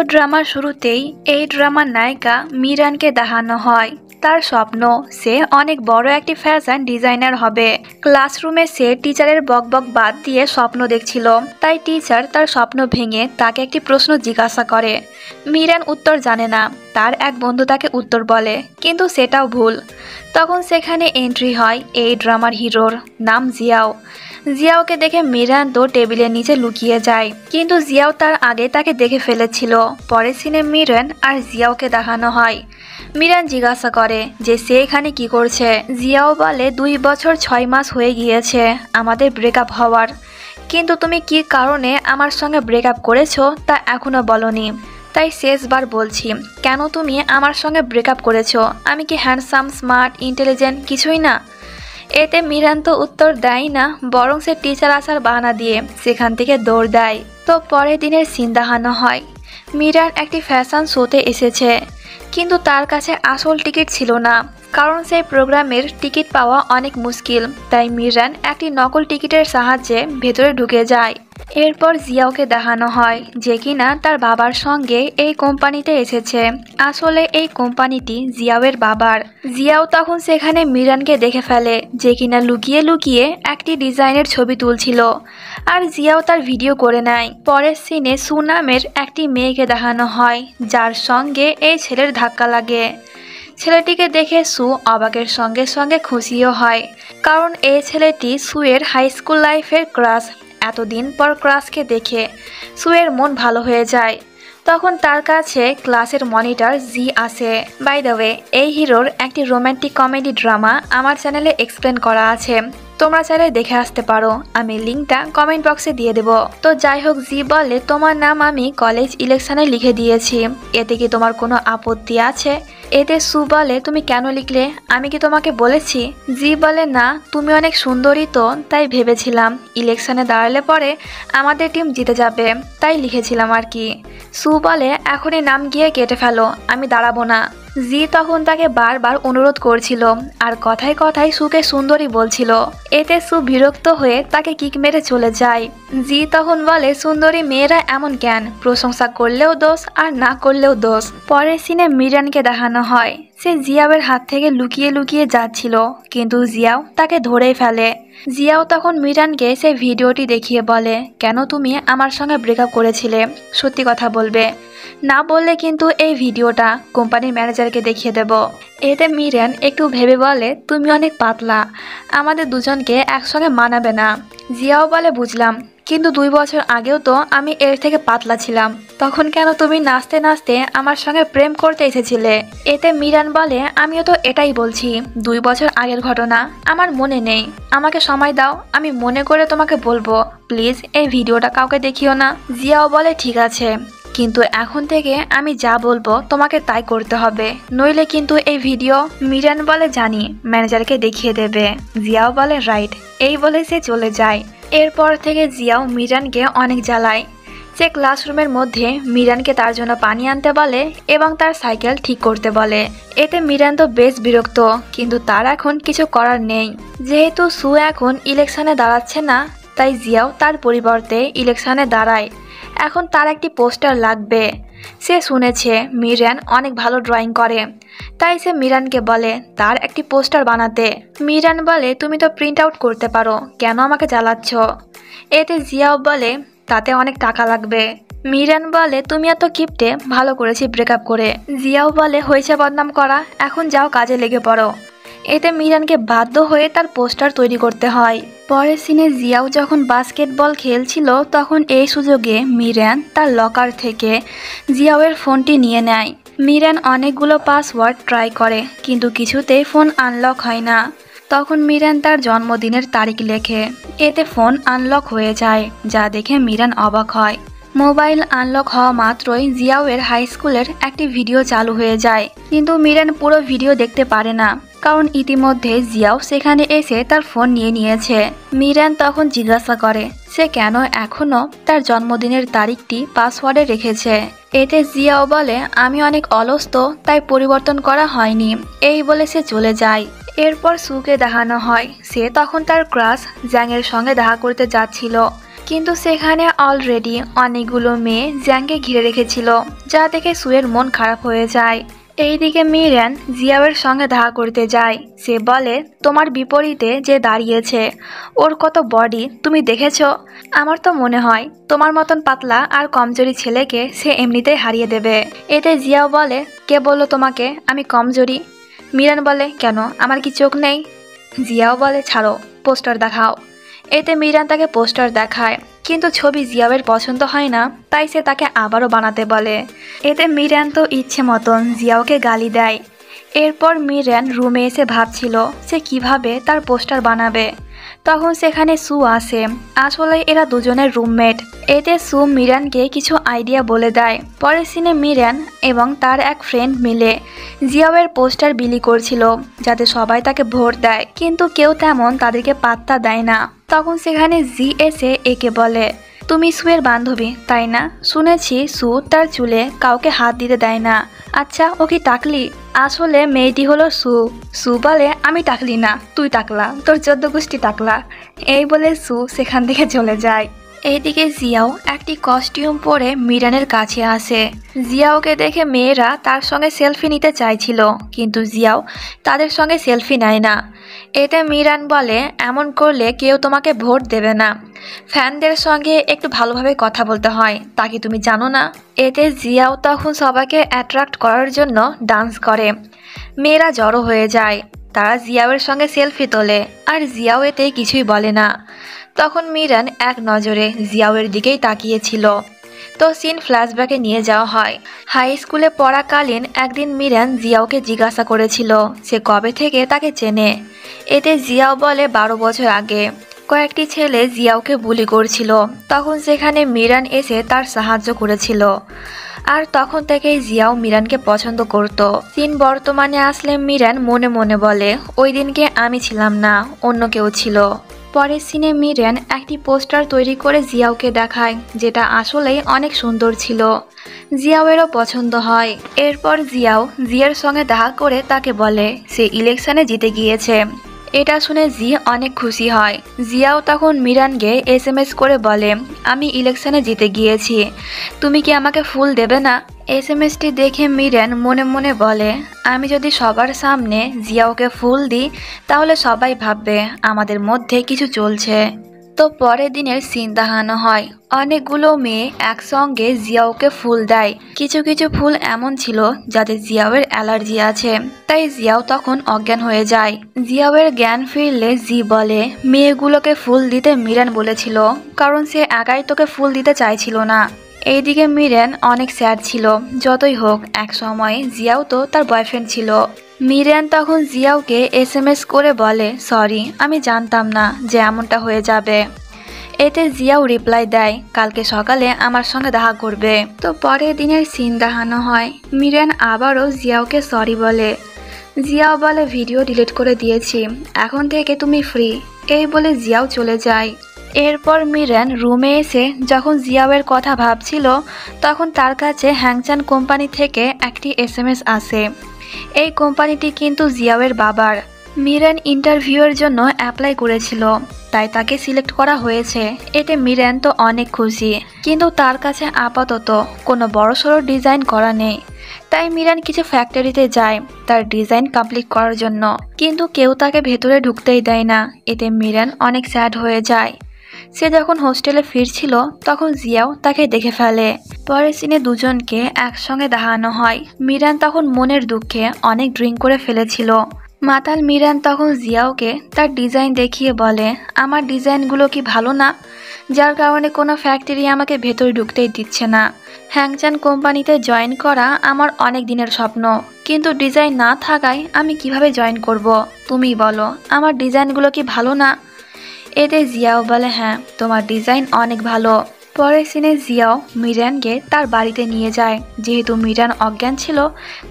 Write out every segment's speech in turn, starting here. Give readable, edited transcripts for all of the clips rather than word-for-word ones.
ড্রামার শুরুতেই এই ড্রামার নায়িকা মিরানকে দেখানো হয় তার স্বপ্ন সে অনেক বড় একটি ফ্যাশন ডিজাইনার হবে। ক্লাসরুমে সে টিচারের বকবক বাদ দিয়ে স্বপ্ন দেখছিল, তাই টিচার তার স্বপ্ন ভেঙে তাকে একটি প্রশ্ন জিজ্ঞাসা করে। মিরান উত্তর জানে না, তার এক বন্ধু তাকে উত্তর বলে, কিন্তু সেটাও ভুল। তখন সেখানে এন্ট্রি হয় এই ড্রামার হিরোর, নাম জিয়াও। জিয়াওকে দেখে মিরান তো টেবিলের নিচে লুকিয়ে যায়, কিন্তু জিয়াও তার আগে তাকে দেখে ফেলেছিল। পরের সিনে মিরান আর জিয়াওকে দেখানো হয়। মিরান জিজ্ঞাসা করে যে সে এখানে কি করছে। জিয়াও বলে 2 বছর 6 মাস হয়ে গিয়েছে আমাদের ব্রেকআপ হওয়ার, কিন্তু তুমি কি কারণে আমার সঙ্গে ব্রেকআপ করেছো তা এখনো বলনি। তাই শেষবার বলছি, কেন তুমি আমার সঙ্গে ব্রেকআপ করেছো? আমি কি হ্যান্ডসাম, স্মার্ট, ইন্টেলিজেন্ট কিছুই না? এতে মিরান তো উত্তর দেয় না, বরং সে টিচার আসার বাহানা দিয়ে সেখান থেকে দৌড় দেয়। তো পরের দিনের সিন দেখানো হয়। মিরান একটি ফ্যাশন শোতে এসেছে, কিন্তু তার কাছে আসল টিকিট ছিল না, কারণ সেই প্রোগ্রামের টিকিট পাওয়া অনেক মুশকিল। তাই মিরান একটি নকল টিকিটের সাহায্যে ভেতরে ঢুকে যায়। এরপর জিয়াওকে দেখানো হয় যে কিনা তার বাবার সঙ্গে এই কোম্পানিতে এসেছে। আসলে এই কোম্পানিটি জিয়াওয়ের বাবার। জিয়াও তখন সেখানে মিরানকে দেখে ফেলে যে কিনা লুকিয়ে লুকিয়ে একটি ডিজাইনের ছবি তুলছিল, আর জিয়াও তার ভিডিও করে নেয়। পরের সিনে সু নামের একটি মেয়েকে দেখানো হয়, যার সঙ্গে এই ছেলের ধাক্কা লাগে। ছেলেটিকে দেখে সু অবাকের সঙ্গে সঙ্গে খুশিও হয়, কারণ এই ছেলেটি সুয়ের হাই স্কুল লাইফের ক্রাশ। এতদিন পর ক্রাশকে দেখে সুয়ের মন ভালো হয়ে যায়। তখন তার কাছে ক্লাসের মনিটর জি আসে। বাই দ্য ওয়ে, এই হিরোর একটি রোম্যান্টিক কমেডি ড্রামা আমার চ্যানেলে এক্সপ্লেন করা আছে, তোমরা চাইলে দেখে আসতে পারো, আমি লিঙ্কটা কমেন্ট বক্সে দিয়ে দেবো। তো যাই হোক, জি বলে তোমার নাম আমি কলেজ ইলেকশনে লিখে দিয়েছি, এতে কি তোমার কোনো আপত্তি আছে? এতে সু বলে তুমি কেন লিখলে, আমি কি তোমাকে বলেছি? জি বলে না, তুমি অনেক সুন্দরী তো, তাই ভেবেছিলাম ইলেকশনে দাঁড়ালে পরে আমাদের টিম জিতে যাবে, তাই লিখেছিলাম আর কি। সু বলে এখনই নাম গিয়ে কেটে ফেলো, আমি দাঁড়াবো না। জি তখন তাকে বারবার অনুরোধ করছিল, আর কথায় কথায় সুকে সুন্দরী বলছিল। এতে সু বিরক্ত হয়ে তাকে কিক মেরে চলে যায়। জি তখন বলে সুন্দরী মেয়েরা এমন কেন, প্রশংসা করলেও দোষ আর না করলেও দোষ। পরের সিনে মিরানকে দেখানো হয়, সে জিয়াওয়ের হাত থেকে লুকিয়ে লুকিয়ে যাচ্ছিল, কিন্তু জিয়াও তাকে ধরেই ফেলে। জিয়াও তখন মিরানকে সেই ভিডিওটি দেখিয়ে বলে, কেন তুমি আমার সঙ্গে ব্রেকআপ করেছিলে, সত্যি কথা বলবে, না বললে কিন্তু এই ভিডিওটা কোম্পানির ম্যানেজারকে দেখিয়ে দেব। এতে মিরান একটু ভেবে বলে তুমি অনেক পাতলা, আমাদের দুজনকে একসঙ্গে মানাবে না। জিয়াও বলে বুঝলাম, কিন্তু 2 বছর আগেও তো আমি এর থেকে পাতলা ছিলাম, তখন কেন তুমি নাচতে নাচতে আমার সঙ্গে প্রেম করতে এসেছিলে? এতে মিরান বলে আমিও তো এটাই বলছি, 2 বছর আগের ঘটনা আমার মনে নেই, আমাকে সময় দাও, আমি মনে করে তোমাকে বলবো, প্লিজ এই ভিডিওটা কাউকে দেখিও না। জিয়াও বলে ঠিক আছে, কিন্তু এখন থেকে আমি যা বলবো তোমাকে তাই করতে হবে, নইলে কিন্তু এই ভিডিও। মিরান বলে জানি, ম্যানেজারকে দেখিয়ে দেবে। জিয়াও বলে রাইট, এই বলে সে চলে যায়। এরপর থেকে জিয়াও মিরানকে অনেক জ্বালায়। সে ক্লাসরুমের মধ্যে মিরানকে তার জন্য পানি আনতে বলে এবং তার সাইকেল ঠিক করতে বলে। এতে মিরান তো বেশ বিরক্ত, কিন্তু তার এখন কিছু করার নেই। যেহেতু সু এখন ইলেকশনে দাঁড়াচ্ছে না, তাই জিয়াও তার পরিবর্তে ইলেকশনে দাঁড়ায়। এখন তার একটি পোস্টার লাগবে। সে শুনেছে মিরান অনেক ভালো ড্রয়িং করে, তাই সে মিরানকে বলে তার একটি পোস্টার বানাতে। মিরান বলে তুমি তো প্রিন্ট আউট করতে পারো, কেন আমাকে জ্বালাচ্ছ? এতে জিয়াও বলে তাতে অনেক টাকা লাগবে। মিরান বলে তুমি এত কিপটে, ভালো করেছি ব্রেকআপ করে। জিয়াও বলে হয়েছে বদনাম করা, এখন যাও কাজে লেগে পড়ো। এতে মিরানকে বাধ্য হয়ে তার পোস্টার তৈরি করতে হয়। পরের সিনে জিয়াও যখন বাস্কেটবল খেলছিল, তখন এই সুযোগে মিরান তার লকার থেকে জিয়াওয়ের ফোনটি নিয়ে নেয়। মিরান অনেকগুলো পাসওয়ার্ড ট্রাই করে, কিন্তু কিছুতেই ফোন আনলক হয় না। তখন মিরান তার জন্মদিনের তারিখ লেখে, এতে ফোন আনলক হয়ে যায়, যা দেখে মিরান অবাক হয়। মোবাইল আনলক হওয়া মাত্রই জিয়াওয়ের হাই স্কুলের একটি ভিডিও চালু হয়ে যায়, কিন্তু মিরান পুরো ভিডিও দেখতে পারে না, কারণ ইতিমধ্যে জিয়াও সেখানে এসে তার ফোন নিয়ে নিয়েছে। মিরান তখন জিজ্ঞাসা করে সে কেন এখনো তার জন্মদিনের তারিখটি পাসওয়ার্ডে রেখেছে। এতে জিয়াও বলে আমি অনেক অলস তো, তাই পরিবর্তন করা হয়নি, এই বলে সে চলে যায়। এরপর সুকে দেখানো হয়, সে তখন তার ক্রাশ জ্যাংয়ের সঙ্গে দেখা করতে যাচ্ছিল। কিন্তু সেখানে অলরেডি অনেকগুলো মেয়ে জ্যাংকে ঘিরে রেখেছিল, যা দেখে সুয়ের মন খারাপ হয়ে যায়। এইদিকে মিরান জিয়াওয়ের সঙ্গে দেখা করতে যায়। সে বলে, তোমার বিপরীতে যে দাঁড়িয়েছে ওর কত বডি তুমি দেখেছো? আমার তো মনে হয় তোমার মতন পাতলা আর কমজোরি ছেলেকে সে এমনিতেই হারিয়ে দেবে। এতে জিয়াও বলে, কে বললো তোমাকে আমি কমজোরি? মিরান বলে, কেন আমার কি চোখ নেই? জিয়াও বলে, ছাড়ো, পোস্টার দেখাও। এতে মিরান তাকে পোস্টার দেখায়, কিন্তু ছবি জিয়াওয়ের পছন্দ হয় না, তাই সে তাকে আবারও বানাতে বলে। এতে মিরান তো ইচ্ছে মতন জিয়াওকে গালি দেয়। এরপর মিরান রুমে এসে ভাবছিল সে কিভাবে তার পোস্টার বানাবে। তখন সেখানে সু আসে। আসলে এরা দুজনের রুমমেট। এতে সু মিরানকে কিছু আইডিয়া বলে দেয়। পরের সিনে মিরান এবং তার এক ফ্রেন্ড মিলে জিয়াওয়ের পোস্টার বিলি করছিল, যাতে সবাই তাকে ভোট দেয়, কিন্তু কেউ তেমন তাদেরকে পাত্তা দেয় না। তখন সেখানে জি এসে একে বলে, তুমি সুয়ের বান্ধবী তাই না? শুনেছি সু তার চুলে কাউকে হাত দিতে দেয় না। আচ্ছা, ও কি টাকলি? আসলে মেয়েটি হলো সু। সু বলে, আমি টাকলি না, তুই টাকলা, তোর 14 গোষ্ঠী টাকলা। এই বলে সু সেখান থেকে চলে যায়। এইদিকে জিয়াও একটি কস্টিউম পরে মিরানের কাছে আসে। জিয়াওকে দেখে মেয়েরা তার সঙ্গে সেলফি নিতে চাইছিল, কিন্তু জিয়াও তাদের সঙ্গে সেলফি নেয় না। এতে মিরান বলে, এমন করলে কেউ তোমাকে ভোট দেবে না। ফ্যানদের সঙ্গে একটু ভালোভাবে কথা বলতে হয়, তা কি তুমি জানো না? এতে জিয়াও তখন সবাইকে অ্যাট্রাক্ট করার জন্য ডান্স করে। মেয়েরা জড়ো হয়ে যায়। তারা জিয়াওয়ের সঙ্গে সেলফি তোলে, আর জিয়াও এতে কিছুই বলে না। তখন মিরান এক নজরে জিয়াওয়ের দিকেই তাকিয়েছিল। তো সিন ফ্ল্যাশব্যাকে নিয়ে যাওয়া হয়। হাই স্কুলে পড়াকালীন একদিন মিরান জিয়াওকে জিজ্ঞাসা করেছিল সে কবে থেকে তাকে চেনে। এতে জিয়াও বলে 12 বছর আগে কয়েকটি ছেলে জিয়াওকে বুলি করছিল, তখন সেখানে মিরান এসে তার সাহায্য করেছিল। আর তখন থেকেই জিয়াও মিরানকে পছন্দ করত। সিন বর্তমানে আসলে মিরান মনে মনে বলে, ওই দিনকে আমি ছিলাম না, অন্য কেউ ছিল। পরের সিনে মিরান একটি পোস্টার তৈরি করে জিয়াওকে দেখায়, যেটা আসলেই অনেক সুন্দর ছিল। জিয়াওয়েরও পছন্দ হয়। এরপর জিয়াও জিয়ার সঙ্গে দেখা করে তাকে বলে সে ইলেকশনে জিতে গিয়েছে। এটা শুনে জি অনেক খুশি হয়। জিয়াও তখন মিরানকে SMS করে বলে, আমি ইলেকশনে জিতে গিয়েছি, তুমি কি আমাকে ফুল দেবে না? SMSটি দেখে মিরান মনে মনে বলে, আমি যদি সবার সামনে জিয়াওকে ফুল দিই তাহলে সবাই ভাববে আমাদের মধ্যে কিছু চলছে। তো পরের দিনের সিন দেখানো হয়। অনেকগুলো মেয়ে একসঙ্গে জিয়াওকে ফুল দেয়। কিছু কিছু ফুল এমন ছিল যাতে জিয়াওয়ের অ্যালার্জি আছে, তাই জিয়াও তখন অজ্ঞান হয়ে যায়। জিয়াওয়ের জ্ঞান ফিরলে জি বলে, মেয়েগুলোকে ফুল দিতে মিরান বলেছিল, কারণ সে একাই তোকে ফুল দিতে চাইছিল না। এইদিকে মিরান অনেক স্যাড ছিল। যতই হোক, এক সময় জিয়াও তো তার বয়ফ্রেন্ড ছিল। মিরান তখন জিয়াওকে SMS করে বলে, সরি, আমি জানতাম না যে এমনটা হয়ে যাবে। এতে জিয়াও রিপ্লাই দেয়, কালকে সকালে আমার সঙ্গে দেখা করবে। তো পরের দিনের সিন দেখানো হয়। মিরান আবারও জিয়াওকে সরি বলে। জিয়াও বলে, ভিডিও ডিলিট করে দিয়েছি, এখন থেকে তুমি ফ্রি। এই বলে জিয়াও চলে যায়। এরপর মিরান রুমে এসে যখন জিয়াওয়ের কথা ভাবছিল, তখন তার কাছে হ্যাংচান কোম্পানি থেকে একটি SMS আসে। এই কোম্পানিটি কিন্তু জিয়াওয়ের বাবার। মিরান ইন্টারভিউয়ের জন্য অ্যাপ্লাই করেছিল, তাই তাকে সিলেক্ট করা হয়েছে। এতে মিরান তো অনেক খুশি, কিন্তু তার কাছে আপাতত কোনো বড়সড় ডিজাইন করা নেই। তাই মিরান কিছু ফ্যাক্টরিতে যায় তার ডিজাইন কমপ্লিট করার জন্য, কিন্তু কেউ তাকে ভেতরে ঢুকতেই দেয় না। এতে মিরান অনেক স্যাড হয়ে যায়। সে যখন হোস্টেলে ফিরছিল তখন জিয়াও তাকে দেখে ফেলে। পরের সিনে দুজনকে একসঙ্গে দেখানো হয়। মিরান তখন মনের দুঃখে অনেক ড্রিঙ্ক করে ফেলেছিল। মাতাল মিরান তখন জিয়াওকে তার ডিজাইন দেখিয়ে বলে, আমার ডিজাইনগুলো কি ভালো না, যার কারণে কোনো ফ্যাক্টরি আমাকে ভেতরে ঢুকতেই দিচ্ছে না। হ্যাংচান কোম্পানিতে জয়েন করা আমার অনেক দিনের স্বপ্ন, কিন্তু ডিজাইন না থাকায় আমি কিভাবে জয়েন করব? তুমি বলো, আমার ডিজাইনগুলো কি ভালো না? এতে জিয়াও বলে, হ্যাঁ, তোমার ডিজাইন অনেক ভালো। পরের সিনে জিয়াও মিরানকে তার বাড়িতে নিয়ে যায়। যেহেতু মিরান অজ্ঞান ছিল,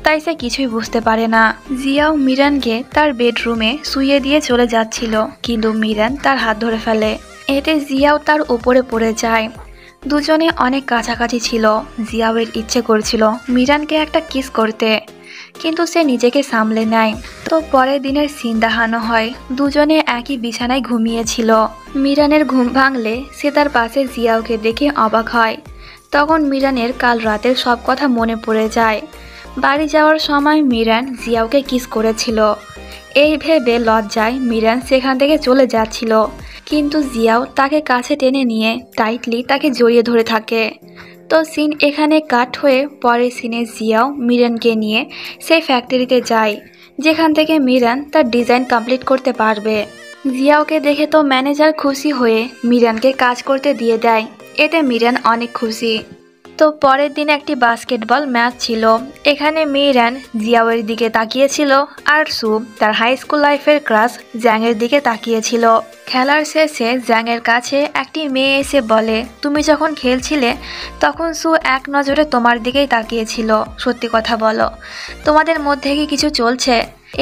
তাই সে কিছুই বুঝতে পারে না। জিয়াও মিরানকে তার বেডরুমে শুইয়ে দিয়ে চলে যাচ্ছিল, কিন্তু মিরান তার হাত ধরে ফেলে। এতে জিয়াও তার উপরে পড়ে যায়। দুজনে অনেক কাছাকাছি ছিল। জিয়াওয়ের ইচ্ছে করছিল মিরানকে একটা কিস করতে। কিন্তু সে নিজেকে সামলে নেয়। তো পরের দিনের সিন দেখানো হয়, দুজনে একই বিছানায় ঘুমিয়েছিল। মিরানের ঘুম ভাঙলে সে তার পাশে জিয়াওকে দেখে অবাক হয়। তখন মিরানের কাল রাতের সব কথা মনে পড়ে যায়। বাড়ি যাওয়ার সময় মিরান জিয়াওকে কিস করেছিল। এই ভেবে লজ্জায় মিরান সেখান থেকে চলে যাচ্ছিল, কিন্তু জিয়াও তাকে কাছে টেনে নিয়ে টাইটলি তাকে জড়িয়ে ধরে থাকে। তো সিন এখানে কাট হয়ে পরের সিনে জিয়াও মিরানকে নিয়ে সেই ফ্যাক্টরিতে যায়, যেখান থেকে মিরান তার ডিজাইন কমপ্লিট করতে পারবে। জিয়াওকে দেখে তো ম্যানেজার খুশি হয়ে মিরানকে কাজ করতে দিয়ে দেয়। এতে মিরান অনেক খুশি। তো পরের দিন একটি বাস্কেটবল ম্যাচ ছিল। এখানে মিরান জিয়াওয়ের দিকে তাকিয়েছিল আর সু তার হাই স্কুল লাইফের ক্রাশ জ্যাংয়ের দিকে তাকিয়েছিল। খেলার শেষে জ্যাংয়ের কাছে একটি মেয়ে এসে বলে, তুমি যখন খেলছিলে তখন সু এক নজরে তোমার দিকেই তাকিয়েছিল, সত্যি কথা বলো, তোমাদের মধ্যে কি কিছু চলছে?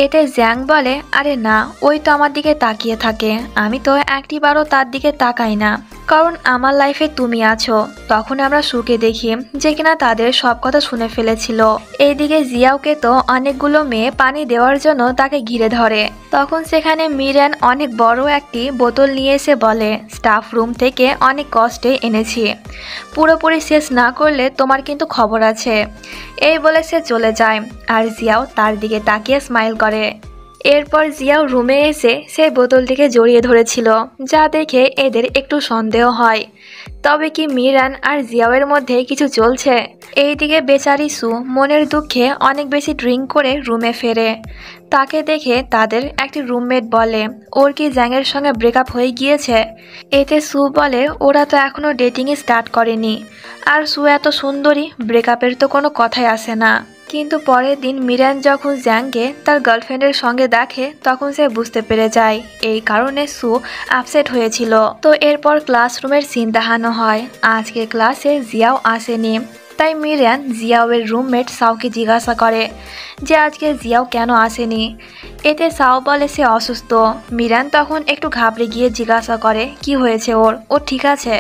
এতে জ্যাং বলে, আরে না, ওই তো আমার দিকে তাকিয়ে থাকে, আমি তো একটিবারও তার দিকে তাকাই না, কারণ আমার লাইফে তুমি আছো। তখন আমরা সুকে দেখি যে কিনা তাদের সব কথা শুনে ফেলেছিল। এইদিকে জিয়াওকে তো অনেকগুলো মেয়ে পানি দেওয়ার জন্য তাকে ঘিরে ধরে। তখন সেখানে মিরান অনেক বড় একটি বোতল নিয়ে এসে বলে, স্টাফ রুম থেকে অনেক কষ্টে এনেছি, পুরোপুরি শেষ না করলে তোমার কিন্তু খবর আছে। এই বলে সে চলে যায় আর জিয়াও তার দিকে তাকিয়ে স্মাইল করে। এরপর জিয়াও রুমে এসে সেই বোতলটিকে জড়িয়ে ধরেছিল, যা দেখে এদের একটু সন্দেহ হয়। তবে কি মিরান আর জিয়াওয়ের মধ্যে কিছু চলছে? এইদিকে বেচারি সু মনের দুঃখে অনেক বেশি ড্রিঙ্ক করে রুমে ফেরে। তাকে দেখে তাদের একটি রুমমেট বলে, ওর কি জ্যাংয়ের সঙ্গে ব্রেকআপ হয়ে গিয়েছে? এতে সু বলে, ওরা তো এখনও ডেটিংয়ে স্টার্ট করেনি, আর সু এত সুন্দরী, ব্রেকআপের তো কোনো কথাই আসে না। কিন্তু পরের দিন মিরান যখন জ্যাংকে তার গার্লফ্রেন্ডের সঙ্গে দেখে তখন সে বুঝতে পেরে যায় এই কারণে সু আপসেট হয়েছিল। তো এরপর ক্লাসরুমের সিন দেখানো হয়। আজকে ক্লাসে জিয়াও আসেনি, তাই মিরান জিয়াওয়ের রুমমেট সাওকে জিজ্ঞাসা করে যে আজকে জিয়াও কেন আসেনি। এতে সাও বলে সে অসুস্থ। মিরান তখন একটু ঘাবড়ে গিয়ে জিজ্ঞাসা করে কি হয়েছে ওর, ও ঠিক আছে?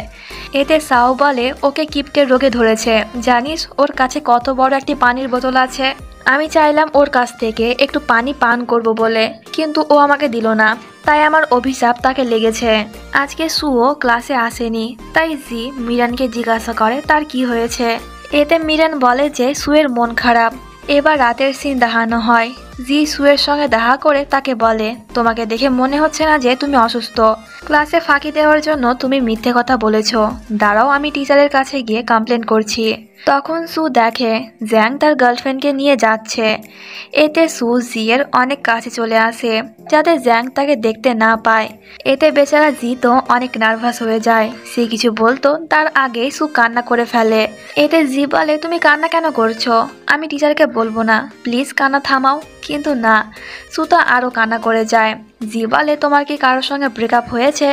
এতে সাও বলে, ওকে কিপ্টের রোগে ধরেছে, জানিস ওর কাছে কত বড় একটি পানির বোতল আছে। আমি চাইলাম ওর কাছ থেকে একটু পানি পান করব বলে, কিন্তু ও আমাকে দিল না, তাই আমার অভিশাপ তাকে লেগেছে। আজকে সুও ক্লাসে আসেনি, তাই জি মিরানকে জিজ্ঞাসা করে তার কি হয়েছে। এতে মিরান বলে যে সুয়ের মন খারাপ। এবার রাতের সিন দেখানো হয়। জি সুয়ের সঙ্গে দেখা করে তাকে বলে, তোমাকে দেখে মনে হচ্ছে না যে তুমি অসুস্থ, ক্লাসে ফাঁকি দেওয়ার জন্য তুমি মিথ্যে কথা বলেছ, দাঁড়াও আমি টিচারের কাছে গিয়ে কমপ্লেন করছি। তখন সু দেখে জ্যাং তার গার্লফ্রেন্ডকে নিয়ে যাচ্ছে। এতে সু জিয়ের অনেক কাছে চলে আসে যাতে জ্যাং তাকে দেখতে না পায়। এতে বেচারা জি তো অনেক নার্ভাস হয়ে যায়, সে কিছু বলতো তার আগে সু কান্না করে ফেলে। এতে জি বলে, তুমি কান্না কেন করছো? আমি টিচারকে বলবো না, প্লিজ কান্না থামাও। কিন্তু না, সু তো আরও কান্না করে যায়। জি বলে, তোমার কি কারোর সঙ্গে ব্রেকআপ হয়েছে?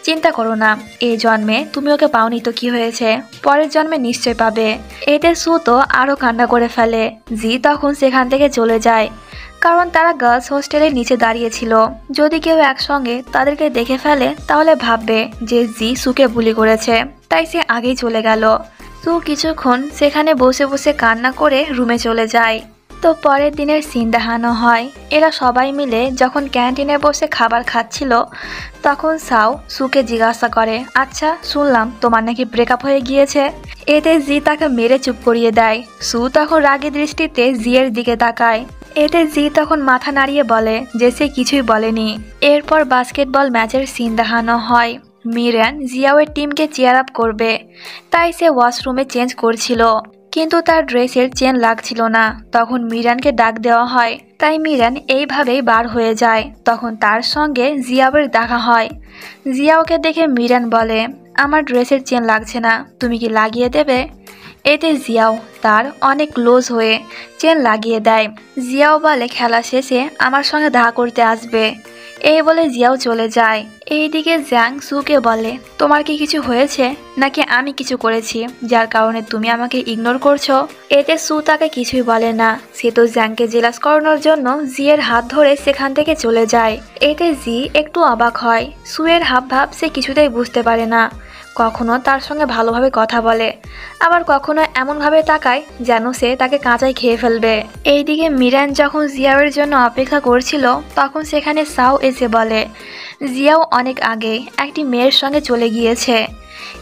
চিন্তা করো না, এই জন্মে তুমি ওকে পাওনি তো কি হয়েছে, পরের জন্মে নিশ্চয় পাবে। এতে সু তো আরও কান্না করে ফেলে। জি তখন সেখান থেকে চলে যায়, কারণ তারা গার্লস হোস্টেলের নিচে দাঁড়িয়েছিল। যদি কেউ একসঙ্গে তাদেরকে দেখে ফেলে তাহলে ভাববে যে জি সুকে বুলি করেছে, তাই সে আগেই চলে গেল। সু কিছুক্ষণ সেখানে বসে বসে কান্না করে রুমে চলে যায়। তো পরের দিনের সিন দেখানো হয়। এরা সবাই মিলে যখন ক্যান্টিনে বসে খাবার খাচ্ছিল তখন সাও সুকে জিজ্ঞাসা করে, আচ্ছা শুনলাম তোমার নাকি ব্রেকআপ হয়ে গিয়েছে। এতে জি তাকে মেরে চুপ করিয়ে দেয়। সু তখন রাগী দৃষ্টিতে জিয়ের দিকে তাকায়। এতে জি তখন মাথা নাড়িয়ে বলে যে সে কিছুই বলেনি। এরপর বাস্কেটবল ম্যাচের সিন দেখানো হয়। মিরান জিয়াওয়ের টিমকে চেয়ার আপ করবে, তাই সে ওয়াশরুমে চেঞ্জ করছিল, কিন্তু তার ড্রেসের চেন লাগছিল না। তখন মিরানকে ডাক দেওয়া হয়, তাই মিরান এইভাবেই বার হয়ে যায়। তখন তার সঙ্গে জিয়াওয়ের দেখা হয়। জিয়াওকে দেখে মিরান বলে, আমার ড্রেসের চেন লাগছে না, তুমি কি লাগিয়ে দেবে? এতে জিয়াও তার অনেক ক্লোজ হয়ে চেন লাগিয়ে দেয়। জিয়াও বলে, খেলা শেষে আমার সঙ্গে দেখা করতে আসবে। এই বলে জিয়াও চলে যায়। এইদিকে জ্যাং সুকে বলে, তোমার কি কিছু হয়েছে, নাকি আমি কিছু করেছি যার কারণে তুমি আমাকে ইগনোর করছো? এতে সু তাকে কিছুই বলে না, সে তো জ্যাংকে জেলাস করানোর জন্য জিয়ের হাত ধরে সেখান থেকে চলে যায়। এতে জি একটু অবাক হয়, সুয়ের হাবভাব সে কিছুতেই বুঝতে পারে না। কখনো তার সঙ্গে ভালোভাবে কথা বলে, আবার কখনো এমনভাবে তাকায় যেন সে তাকে কাঁচাই খেয়ে ফেলবে। এইদিকে মিরান যখন জিয়াওয়ের জন্য অপেক্ষা করছিল তখন সেখানে সাও এসে বলে জিয়াও অনেক আগে একটি মেয়ের সঙ্গে চলে গিয়েছে।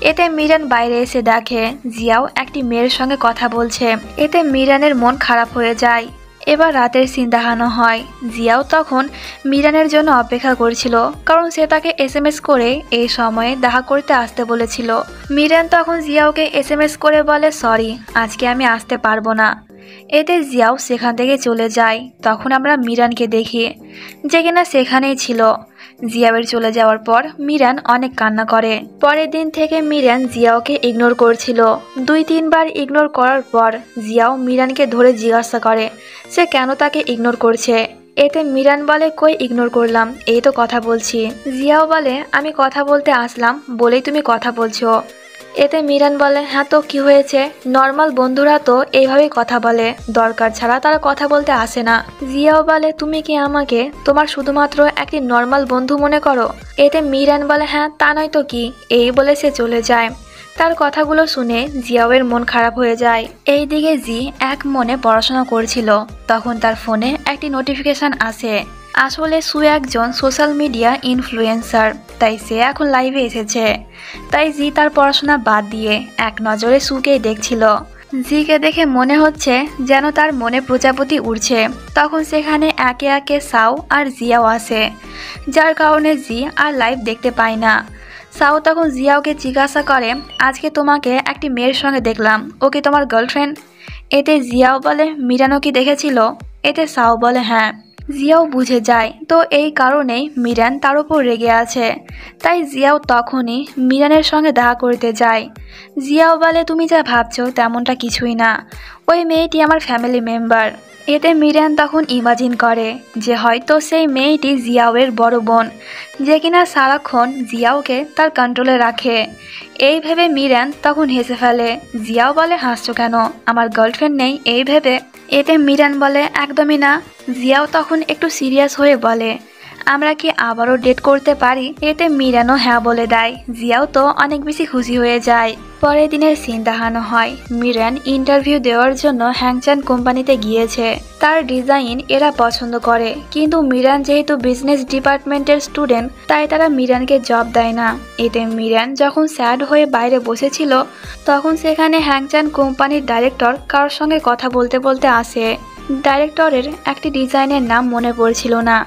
এতে মিরান বাইরে এসে দেখে জিয়াও একটি মেয়ের সঙ্গে কথা বলছে। এতে মিরানের মন খারাপ হয়ে যায়। এবার রাতের সিন দেখানো হয়। জিয়াও তখন মিরানের জন্য অপেক্ষা করছিল, কারণ সে তাকে এসএমএস করে এই সময়ে দেখা করতে আসতে বলেছিল। মিরান তখন জিয়াওকে এসএমএস করে বলে সরি, আজকে আমি আসতে পারবো না। এতে জিয়াও সেখান থেকে চলে যায়। তখন আমরা মিরানকে দেখি, যে কিনা সেখানেই ছিল। জিয়াওয়ের চলে যাওয়ার পর মিরান অনেক কান্না করে। পরের দিন থেকে মিরান জিয়াওকে ইগনোর করছিল। 2-3 বার ইগনোর করার পর জিয়াও মিরানকে ধরে জিজ্ঞাসা করে সে কেন তাকে ইগনোর করছে। এতে মিরান বলে কই ইগনোর করলাম, এই তো কথা বলছি। জিয়াও বলে আমি কথা বলতে আসলাম বলেই তুমি কথা বলছো। এতে মিরান বলে হ্যাঁ তো কি হয়েছে, নর্মাল বন্ধুরা তো এইভাবেই কথা বলে, দরকার ছাড়া তারা কথা বলতে আসে না। জিয়াও বলে তুমি কি আমাকে তোমার শুধুমাত্র একটি নর্মাল বন্ধু মনে করো। এতে মিরান বলে হ্যাঁ তা নয় তো কি, এই বলে সে চলে যায়। তার কথাগুলো শুনে জিয়াওয়ের মন খারাপ হয়ে যায়। এইদিকে জি এক মনে পড়াশোনা করছিল, তখন তার ফোনে একটি নোটিফিকেশন আসে। আসলে সু একজন সোশ্যাল মিডিয়া ইনফ্লুয়েন্সার, তাই সে এখন লাইভে এসেছে। তাই জি তার পড়াশোনা বাদ দিয়ে এক নজরে সুকেই দেখছিল। জিকে দেখে মনে হচ্ছে যেন তার মনে প্রজাপতি উড়ছে। তখন সেখানে একে একে সাও আর জিয়াও আসে, যার কারণে জি আর লাইভ দেখতে পায় না। সাও তখন জিয়াওকে জিজ্ঞাসা করে আজকে তোমাকে একটি মেয়ের সঙ্গে দেখলাম, ও কি তোমার গার্লফ্রেন্ড? এতে জিয়াও বলে মিরানও কি দেখেছিল? এতে সাও বলে হ্যাঁ। জিয়াও বুঝে যায় তো এই কারণেই মিরান তার উপর রেগে আছে। তাই জিয়াও তখনই মিরানের সঙ্গে দেখা করতে যায়। জিয়াও বলে তুমি যা ভাবছো তেমনটা কিছুই না, ওই মেয়েটি আমার ফ্যামিলি মেম্বার। এতে মিরান তখন ইমাজিন করে যে হয়তো সেই মেয়েটি জিয়াওয়ের বড় বোন, যে কিনা সারাক্ষণ জিয়াওকে তার কন্ট্রোলে রাখে। এই ভেবে মিরান তখন হেসে ফেলে। জিয়াও বলে হাসছো কেন, আমার গার্লফ্রেন্ড নেই এই ভেবে? এতে মিরান বলে একদমই না। জিয়াও তখন একটু সিরিয়াস হয়ে বলে আমরা কি আবারও ডেট করতে পারি? এতে মিরানও হ্যাঁ বলে দেয়। জিয়াও তো অনেক বেশি খুশি হয়ে যায়। পরের দিনের সিন দেখানো হয় মিরান ইন্টারভিউ দেওয়ার জন্য হ্যাংচান কোম্পানিতে গিয়েছে। তার ডিজাইন এরা পছন্দ করে, কিন্তু মিরান যেহেতু বিজনেস ডিপার্টমেন্টের স্টুডেন্ট তাই তারা মিরানকে জব দেয় না। এতে মিরান যখন স্যাড হয়ে বাইরে বসেছিল তখন সেখানে হ্যাংচান কোম্পানির ডাইরেক্টর কারোর সঙ্গে কথা বলতে বলতে আসে। ডাইরেক্টরের একটি ডিজাইনের নাম মনে পড়ছিল না।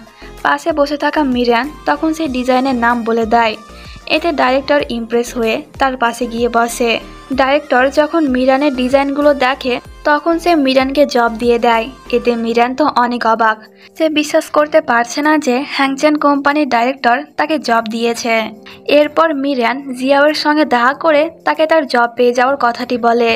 পাশে বসে থাকা মিরান তখন সেই ডিজাইনের নাম বলে দেয়। এতে ডাইরেক্টর ইমপ্রেস হয়ে তার পাশে গিয়ে বসে। ডাইরেক্টর যখন মিরানের ডিজাইনগুলো দেখে তখন সে মিরানকে জব দিয়ে দেয়। এতে মিরান তো অনেক অবাক, সে বিশ্বাস করতে পারছে না যে হ্যাংচেন কোম্পানির ডাইরেক্টর তাকে জব দিয়েছে। এরপর মিরান জিয়াওয়ের সঙ্গে দেখা করে তাকে তার জব পেয়ে যাওয়ার কথাটি বলে।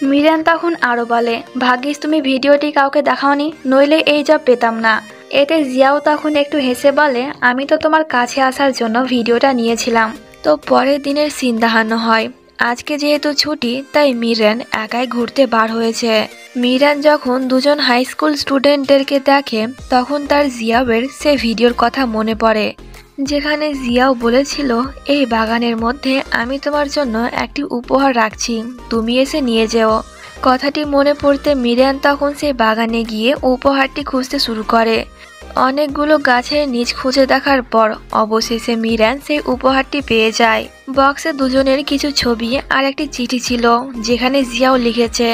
মিরান তখন আরও বলে ভাগ্যিস তুমি ভিডিওটি কাউকে দেখাওনি, নইলে এই জব পেতাম না। এতে জিয়াও তখন একটু হেসে বলে আমি তো তোমার কাছে আসার জন্য ভিডিওটা নিয়েছিলাম। তো পরের দিনের সিন দেখানো হয়। আজকে যেহেতু ছুটি তাই মিরান একাই ঘুরতে বার হয়েছে। মিরান যখন দুজন হাই স্কুল স্টুডেন্টদেরকে দেখে তখন তার জিয়াওয়ের সে ভিডিওর কথা মনে পড়ে, যেখানে জিয়াও বলেছিল এই বাগানের মধ্যে আমি তোমার জন্য একটি উপহার রাখছি, তুমি এসে নিয়ে যেও। কথাটি মনে পড়তে মিরান তখন সেই বাগানে গিয়ে উপহারটি খুঁজতে শুরু করে। অনেকগুলো গাছের নিচ খুঁজে দেখার পর অবশেষে মিরান সেই উপহারটি পেয়ে যায়। বক্সে দুজনের কিছু ছবি আর একটি চিঠি ছিল, যেখানে জিয়াও লিখেছে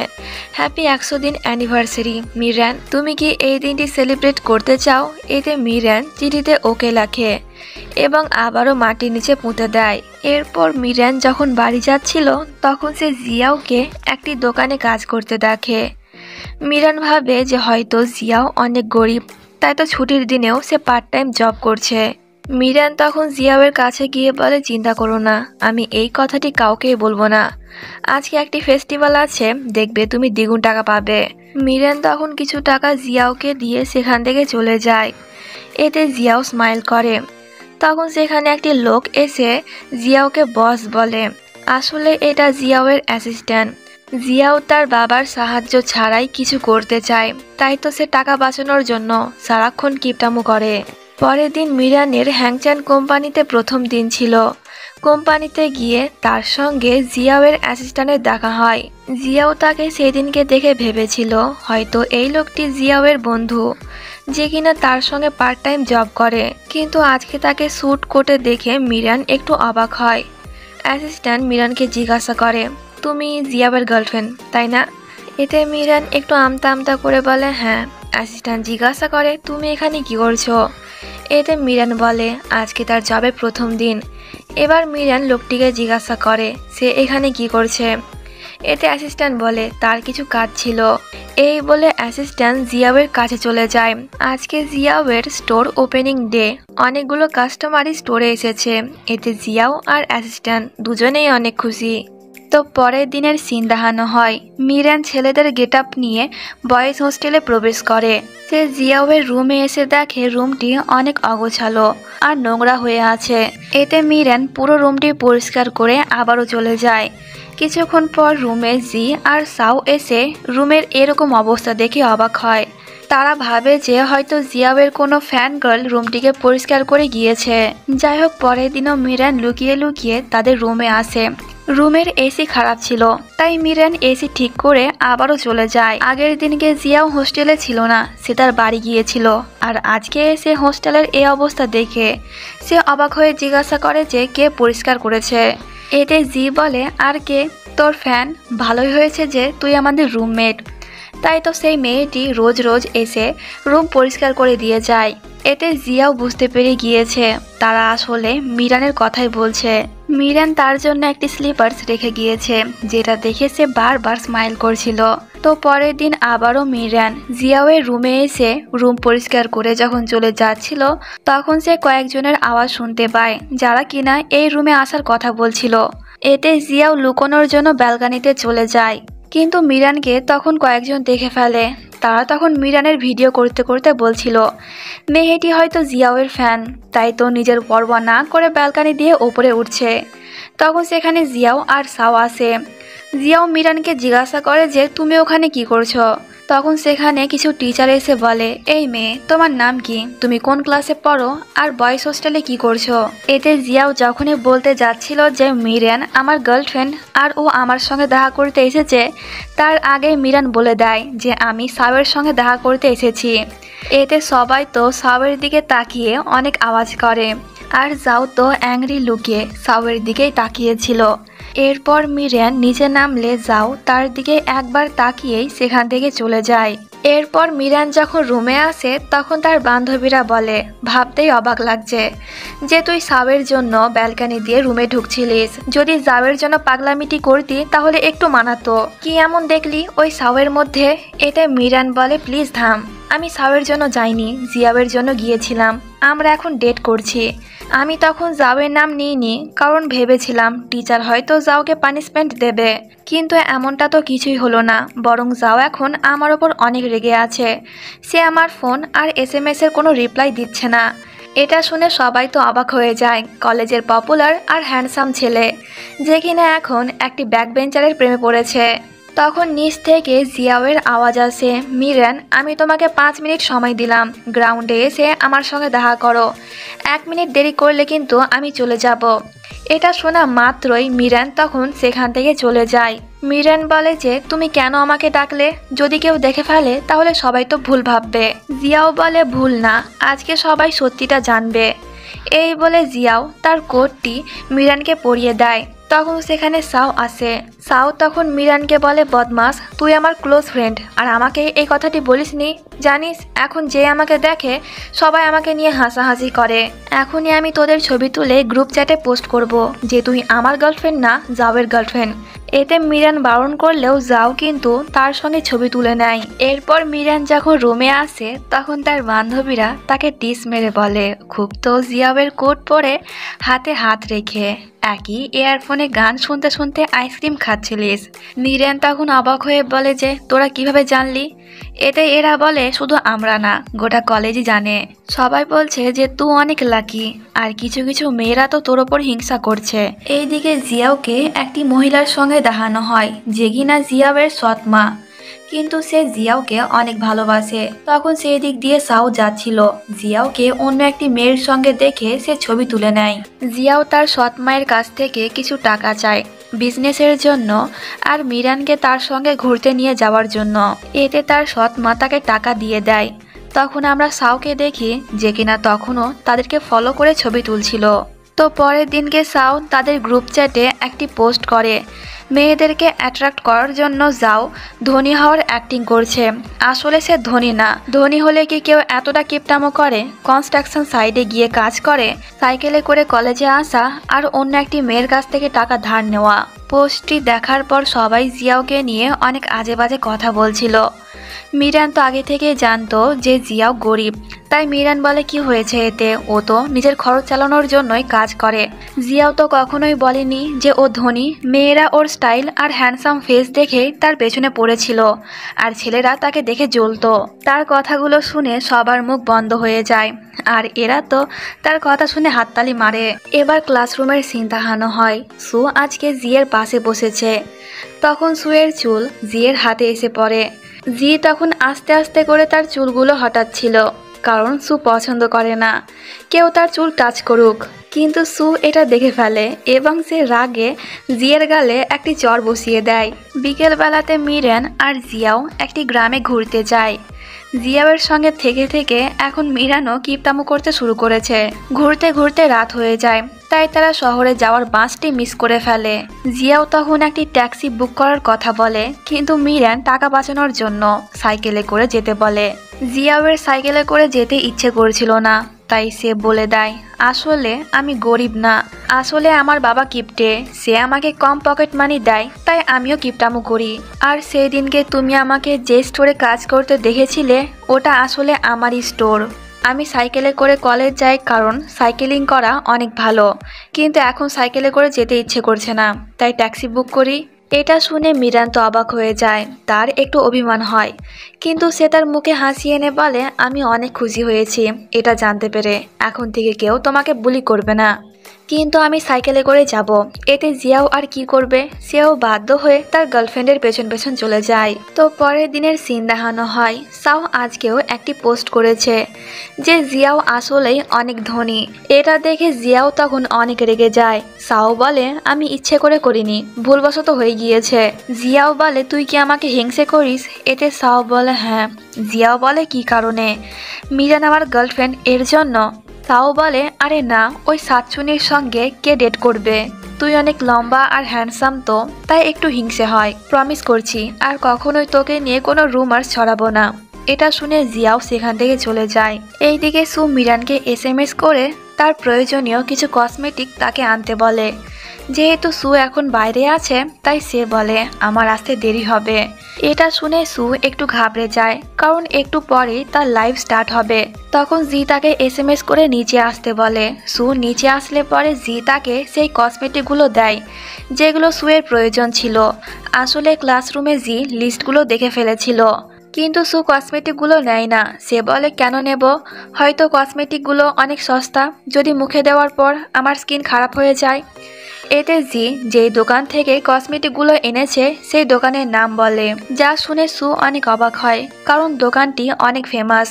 হ্যাপি 100 দিন অ্যানিভার্সারি মিরান, তুমি কি এই দিনটি সেলিব্রেট করতে চাও? এতে মিরান চিঠিতে ওকে লেখে এবং আবারও মাটির নিচে পুঁতে দেয়। এরপর মিরান যখন বাড়ি যাচ্ছিল তখন সে জিয়াওকে একটি দোকানে কাজ করতে দেখে। মিরান ভাবে যে হয়তো জিয়াও অনেক গরিব, তাই তো ছুটির দিনেও সে পার্ট টাইম জব করছে। মিরান তখন জিয়াওয়ের কাছে গিয়ে বলে চিন্তা করো না, আমি এই কথাটি কাউকেই বলবো না। আজকে একটি ফেস্টিভ্যাল আছে, দেখবে তুমি দ্বিগুণ টাকা পাবে। মিরান তখন কিছু টাকা জিয়াওকে দিয়ে সেখান থেকে চলে যায়। এতে জিয়াও স্মাইল করে। তখন সেখানে একটি লোক এসে জিয়াওকে বস বলে। আসলে এটা জিয়াওয়ের অ্যাসিস্ট্যান্ট। জিয়াও তার বাবার সাহায্য ছাড়াই কিছু করতে চায়, তাই তো সে টাকা বাঁচানোর জন্য সারাক্ষণ কিপটামো করে। পরের দিন মিরানের হ্যাংচান কোম্পানিতে প্রথম দিন ছিল। কোম্পানিতে গিয়ে তার সঙ্গে জিয়াওয়ের অ্যাসিস্ট্যান্টের দেখা হয়। জিয়াও তাকে সেদিনকে দেখে ভেবেছিল হয়তো এই লোকটি জিয়াওয়ের বন্ধু, যে কিনা তার সঙ্গে পার্ট টাইম জব করে। কিন্তু আজকে তাকে স্যুট কোটে দেখে মিরান একটু অবাক হয়। অ্যাসিস্ট্যান্ট মিরানকে জিজ্ঞাসা করে, তুমি জিয়াওয়ের গার্লফ্রেন্ড তাই না? এতে মিরান একটু আমতা আমতা করে বলে হ্যাঁ। অ্যাসিস্ট্যান্ট জিজ্ঞাসা করে, তুমি এখানে কি করছো? এতে মিরান বলে আজকে তার জবের প্রথম দিন। এবার মিরান লোকটিকে জিজ্ঞাসা করে সে এখানে কি করছে। এতে অ্যাসিস্ট্যান্ট বলে তার কিছু কাজ ছিল। এই বলে অ্যাসিস্ট্যান্ট জিয়াওয়ের কাছে চলে যায়। আজকে জিয়াওয়ের স্টোর ওপেনিং ডে, অনেকগুলো কাস্টমারই স্টোরে এসেছে। এতে জিয়াও আর অ্যাসিস্ট্যান্ট দুজনেই অনেক খুশি। তো পরের দিনের সিন দেখানো হয়। মিরান ছেলেদের গেট আপ নিয়ে বয়েজ হোস্টেলে প্রবেশ করে। সে জিয়াওয়ের রুমে এসে দেখে রুমটি অনেক অগোছালো আর নোংরা হয়ে আছে। এতে মিরান পুরো রুমটি পরিষ্কার করে আবারও চলে যায়। কিছুক্ষণ পর রুমে জি আর সাও এসে রুমের এরকম অবস্থা দেখে অবাক হয়। তারা ভাবে যে হয়তো জিয়াওয়ের কোনো ফ্যান গার্ল রুমটিকে পরিষ্কার করে গিয়েছে। যাই হোক, পরের দিনও মিরান লুকিয়ে লুকিয়ে তাদের রুমে আসে। রুমের এসি খারাপ ছিল, তাই মিরান এসি ঠিক করে আবারও চলে যায়। আগের দিনকে জিয়াও হোস্টেলে ছিল না, সে তার বাড়ি গিয়েছিল। আর আজকে এসে হোস্টেলের এই অবস্থা দেখে সে অবাক হয়ে জিজ্ঞাসা করে যে কে পরিষ্কার করেছে। এতে জি বলে, আর কে, তোর ফ্যান। ভালোই হয়েছে যে তুই আমাদের রুমমেট। তাই তো সেই মেয়েটি রোজ রোজ এসে রুম পরিষ্কার করে দিয়ে যায়। এতে জিয়াও বুঝতে পেরে গিয়েছে তারা আসলে মিরানের কথাই বলছে। মিরান তার জন্য একটি স্লিপার্স রেখে গিয়েছে, যেটা দেখে সে বারবার স্মাইল করছিল। তো পরের দিন আবারও মিরান জিয়াওয়ের রুমে এসে রুম পরিষ্কার করে যখন চলে যাচ্ছিল, তখন সে কয়েকজনের আওয়াজ শুনতে পায় যারা কিনা এই রুমে আসার কথা বলছিল। এতে জিয়াও লুকোনোর জন্য ব্যালকনিতে চলে যায়। কিন্তু মিরানকে তখন কয়েকজন দেখে ফেলে। তারা তখন মিরানের ভিডিও করতে করতে বলছিল মেয়েটি হয়তো জিয়াওয়ের ফ্যান, তাই তো নিজের পরোয়া না করে ব্যালকনি দিয়ে ওপরে উঠছে। তখন সেখানে জিয়াও আর সাও আসে। জিয়াও মিরানকে জিজ্ঞাসা করে যে তুমি ওখানে কি করছো। তখন সেখানে কিছু টিচার এসে বলে, এই মেয়ে, তোমার নাম কি, তুমি কোন ক্লাসে পড়ো, আর বয়েজ হোস্টেলে কি করছো? এতে জিয়াও যখনই বলতে যাচ্ছিল যে মিরান আমার গার্লফ্রেন্ড আর ও আমার সঙ্গে দেখা করতে এসেছে, তার আগে মিরান বলে দেয় যে আমি সাওয়ের সঙ্গে দেখা করতে এসেছি। এতে সবাই তো সাওয়ের দিকে তাকিয়ে অনেক আওয়াজ করে, আর যাও তো অ্যাংরি লুকে সাওয়ের দিকেই তাকিয়েছিল। এরপর মিরান নিচে নামলে যাও তার দিকে একবার তাকিয়েই সেখান থেকে চলে যায়। এরপর মিরান যখন রুমে আসে তখন তার বান্ধবীরা বলে, ভাবতেই অবাক লাগছে যে তুই সাওয়ের জন্য ব্যালকনি দিয়ে রুমে ঢুকছিলিস। যদি জাওয়ের জন্য পাগলামিটি করতি তাহলে একটু মানাতো। কি এমন দেখলি ওই সাওয়ের মধ্যে? এতে মিরান বলে, প্লিজ থাম, আমি সাওয়ের জন্য যাইনি, জিয়াওয়ের জন্য গিয়েছিলাম। আমরা এখন ডেট করছি। আমি তখন জাওয়ের নাম নিইনি, কারণ ভেবেছিলাম টিচার হয়তো জাওকে পানিশমেন্ট দেবে। কিন্তু এমনটা তো কিছুই হলো না, বরং জাও এখন আমার ওপর অনেক রেগে আছে। সে আমার ফোন আর SMS এর কোনো রিপ্লাই দিচ্ছে না। এটা শুনে সবাই তো অবাক হয়ে যায়। কলেজের পপুলার আর হ্যান্ডসাম ছেলে, যে কিনা এখন একটি ব্যাকবেঞ্চারের প্রেমে পড়েছে। তখন নিচ থেকে জিয়াওয়ের আওয়াজ আসে, মিরান, আমি তোমাকে 5 মিনিট সময় দিলাম, গ্রাউন্ডে এসে আমার সঙ্গে দেখা করো। 1 মিনিট দেরি করলে কিন্তু আমি চলে যাব। এটা শোনা মাত্রই মিরান তখন সেখান থেকে চলে যায়। মিরান বলে যে তুমি কেন আমাকে ডাকলে? যদি কেউ দেখে ফেলে তাহলে সবাই তো ভুল ভাববে। জিয়াও বলে, ভুল না, আজকে সবাই সত্যিটা জানবে। এই বলে জিয়াও তার কোটটি মিরানকে পরিয়ে দেয়। তখন সেখানে সাও আসে। সাও তখন মিরানকে বলে, বদমাস, তুই আমার ক্লোজ ফ্রেন্ড আর আমাকে এই কথাটি বলিসনি। জানিস এখন যে আমাকে দেখে সবাই আমাকে নিয়ে হাসাহাসি করে। এখনই আমি তোদের ছবি তুলে গ্রুপ চ্যাটে পোস্ট করব যে তুই আমার গার্লফ্রেন্ড না, জাওয়ের গার্লফ্রেন্ড। এতে মিরান বারণ করলেও যাও কিন্তু তার সঙ্গে ছবি তুলে নেয়। এরপর মিরান যখন রুমে আসে তখন তার বান্ধবীরা তাকে টিস মেরে বলে, খুব তো জিয়াওয়ের কোট পরে হাতে হাত রেখে একই ইয়ারফোনে গান শুনতে শুনতে আইসক্রিম খাচ্ছিলিস। মিরান তখন অবাক হয়ে বলে যে তোরা কিভাবে জানলি? এতে এরা বলে, শুধু আমরা না, গোটা কলেজই জানে। সবাই বলছে যে তুই অনেক লাকি, আর কিছু কিছু মেয়েরা তো তোর ওপর হিংসা করছে। এইদিকে জিয়াওকে একটি মহিলার সঙ্গে দেখানো হয় যে কিনা জিয়াওয়ের সৎ মা। কিন্তু সে জিয়াওকে অনেক ভালোবাসে। তখন সেই দিক দিয়ে সাও যাচ্ছিল, জিয়াওকে অন্য একটি মেয়ের সঙ্গে দেখে সে ছবি তুলে নেয়। জিয়াও তার সৎ মায়ের কাছ থেকে কিছু টাকা চায় বিজনেসের জন্য আর মিরানকে তার সঙ্গে ঘুরতে নিয়ে যাওয়ার জন্য। এতে তার সৎ মা তাকে টাকা দিয়ে দেয়। তখন আমরা সাওকে দেখি যে কিনা তখনও তাদেরকে ফলো করে ছবি তুলছিল। তো পরের দিনকে সাও তাদের গ্রুপ চ্যাটে একটি পোস্ট করে মেয়েদেরকে অ্যাট্রাক্ট করার জন্য যাও ধনী হওয়ার অ্যাক্টিং করছে। আসলে সে ধনী না। ধনী হলে কি কেউ এতটা কিপটামো করে? কনস্ট্রাকশন সাইডে গিয়ে কাজ করে, সাইকেলে করে কলেজে আসা আর অন্য একটি মেয়ের কাছ থেকে টাকা ধার নেওয়া। পোস্টটি দেখার পর সবাই জিয়াওকে নিয়ে অনেক আজে বাজে কথা বলছিল। মিরান তো আগে থেকেই জানতো যে জিয়াও গরিব, তাই মিরান বলে কি হয়েছে এতে, ও তো নিজের খরচ চালানোর জন্যই কাজ করে। জিয়াও তো কখনোই বলেনি যে ও ধনী। মেয়েরা ওর স্টাইল আর হ্যান্ডসাম ফেস দেখে তার পেছনে পড়েছিল আর ছেলেরা তাকে দেখে জ্বলতো। তার কথাগুলো শুনে সবার মুখ বন্ধ হয়ে যায় আর এরা তো তার কথা শুনে হাততালি মারে। এবার ক্লাসরুমের সিন দেখানো হয়। সু আজকে জিয়ের পাশে বসেছে। তখন সুয়ের চুল জিয়ের হাতে এসে পড়ে। জি তখন আস্তে আস্তে করে তার চুলগুলো হটাচ্ছিল, কারণ সু পছন্দ করে না কেউ তার চুল টাচ করুক। কিন্তু সু এটা দেখে ফেলে এবং সে রাগে জিয়ের গালে একটি চড় বসিয়ে দেয়। বিকেলবেলাতে মিরান আর জিয়াও একটি গ্রামে ঘুরতে যায়। জিয়াওয়ের সঙ্গে থেকে থেকে এখন মিরানও কিপটামো করতে শুরু করেছে। ঘুরতে ঘুরতে রাত হয়ে যায়, তাই তারা শহরে যাওয়ার বাসটি মিস করে ফেলে। জিয়াও তখন একটি ট্যাক্সি বুক করার কথা বলে, কিন্তু মিরান টাকা বাঁচানোর জন্য সাইকেলে করে যেতে বলে। জিয়াওয়ের সাইকেলে করে যেতে ইচ্ছে করছিল না, তাই সে বলে দেয় আসলে আমি গরিব না, আসলে আমার বাবা কিপটে, সে আমাকে কম পকেট মানি দেয়, তাই আমিও কিপটামো করি। আর সেই দিনকে তুমি আমাকে যে স্টোরে কাজ করতে দেখেছিলে ওটা আসলে আমারই স্টোর। আমি সাইকেলে করে কলেজ যাই কারণ সাইকেলিং করা অনেক ভালো, কিন্তু এখন সাইকেলে করে যেতে ইচ্ছে করছে না, তাই ট্যাক্সি বুক করি। এটা শুনে মিরান তো অবাক হয়ে যায়, তার একটু অভিমান হয়, কিন্তু সে তার মুখে হাসি এনে বলে আমি অনেক খুশি হয়েছি এটা জানতে পেরে। এখন থেকে কেউ তোমাকে বুলি করবে না, কিন্তু আমি সাইকেলে করে যাব। এতে জিয়াও আর কি করবে, সেও বাধ্য হয়ে তার গার্লফ্রেন্ডের পেছন পেছন চলে যায়। তো পরের দিনের সিন দেখানো হয়। সাও আজকেও একটি পোস্ট করেছে যে জিয়াও আসলেই অনেক ধনী। এটা দেখে জিয়াও তখন অনেক রেগে যায়। সাও বলে আমি ইচ্ছে করে করিনি, ভুলবশত হয়ে গিয়েছে। জিয়াও বলে তুই কি আমাকে হিংসে করিস? এতে সাও বলে হ্যাঁ। জিয়াও বলে কি কারণে? মিরান আমার গার্লফ্রেন্ড এর জন্য। তাও বলে আরে না, ওই সাতচুনির সঙ্গে কে ডেট করবে? তুই অনেক লম্বা আর হ্যান্ডসাম তো, তাই একটু হিংসে হয়। প্রমিস করছি আর কখনোই তোকে নিয়ে কোনো রুমার্স ছড়াবো না। এটা শুনে জিয়াও সেখান থেকে চলে যায়। এইদিকে সু মিরানকে এসএমএস করে তার প্রয়োজনীয় কিছু কসমেটিক তাকে আনতে বলে। যেহেতু সু এখন বাইরে আছে তাই সে বলে আমার আসতে দেরি হবে। এটা শুনে সু একটু ঘাবড়ে যায়, কারণ একটু পরেই তার লাইভ স্টার্ট হবে। তখন জি তাকে এসএমএস করে নিচে আসতে বলে। সু নিচে আসলে পরে জি তাকে সেই কসমেটিকগুলো দেয় যেগুলো সুয়ের প্রয়োজন ছিল। আসলে ক্লাসরুমে জি লিস্টগুলো দেখে ফেলেছিল, কিন্তু সু কসমেটিকগুলো নেয় না। সে বলে কেন নেব, হয়তো কসমেটিকগুলো অনেক সস্তা, যদি মুখে দেওয়ার পর আমার স্কিন খারাপ হয়ে যায়। এতে জি যেই দোকান থেকে কসমেটিকগুলো এনেছে সেই দোকানের নাম বলে, যা শুনে সু অনেক অবাক হয়, কারণ দোকানটি অনেক ফেমাস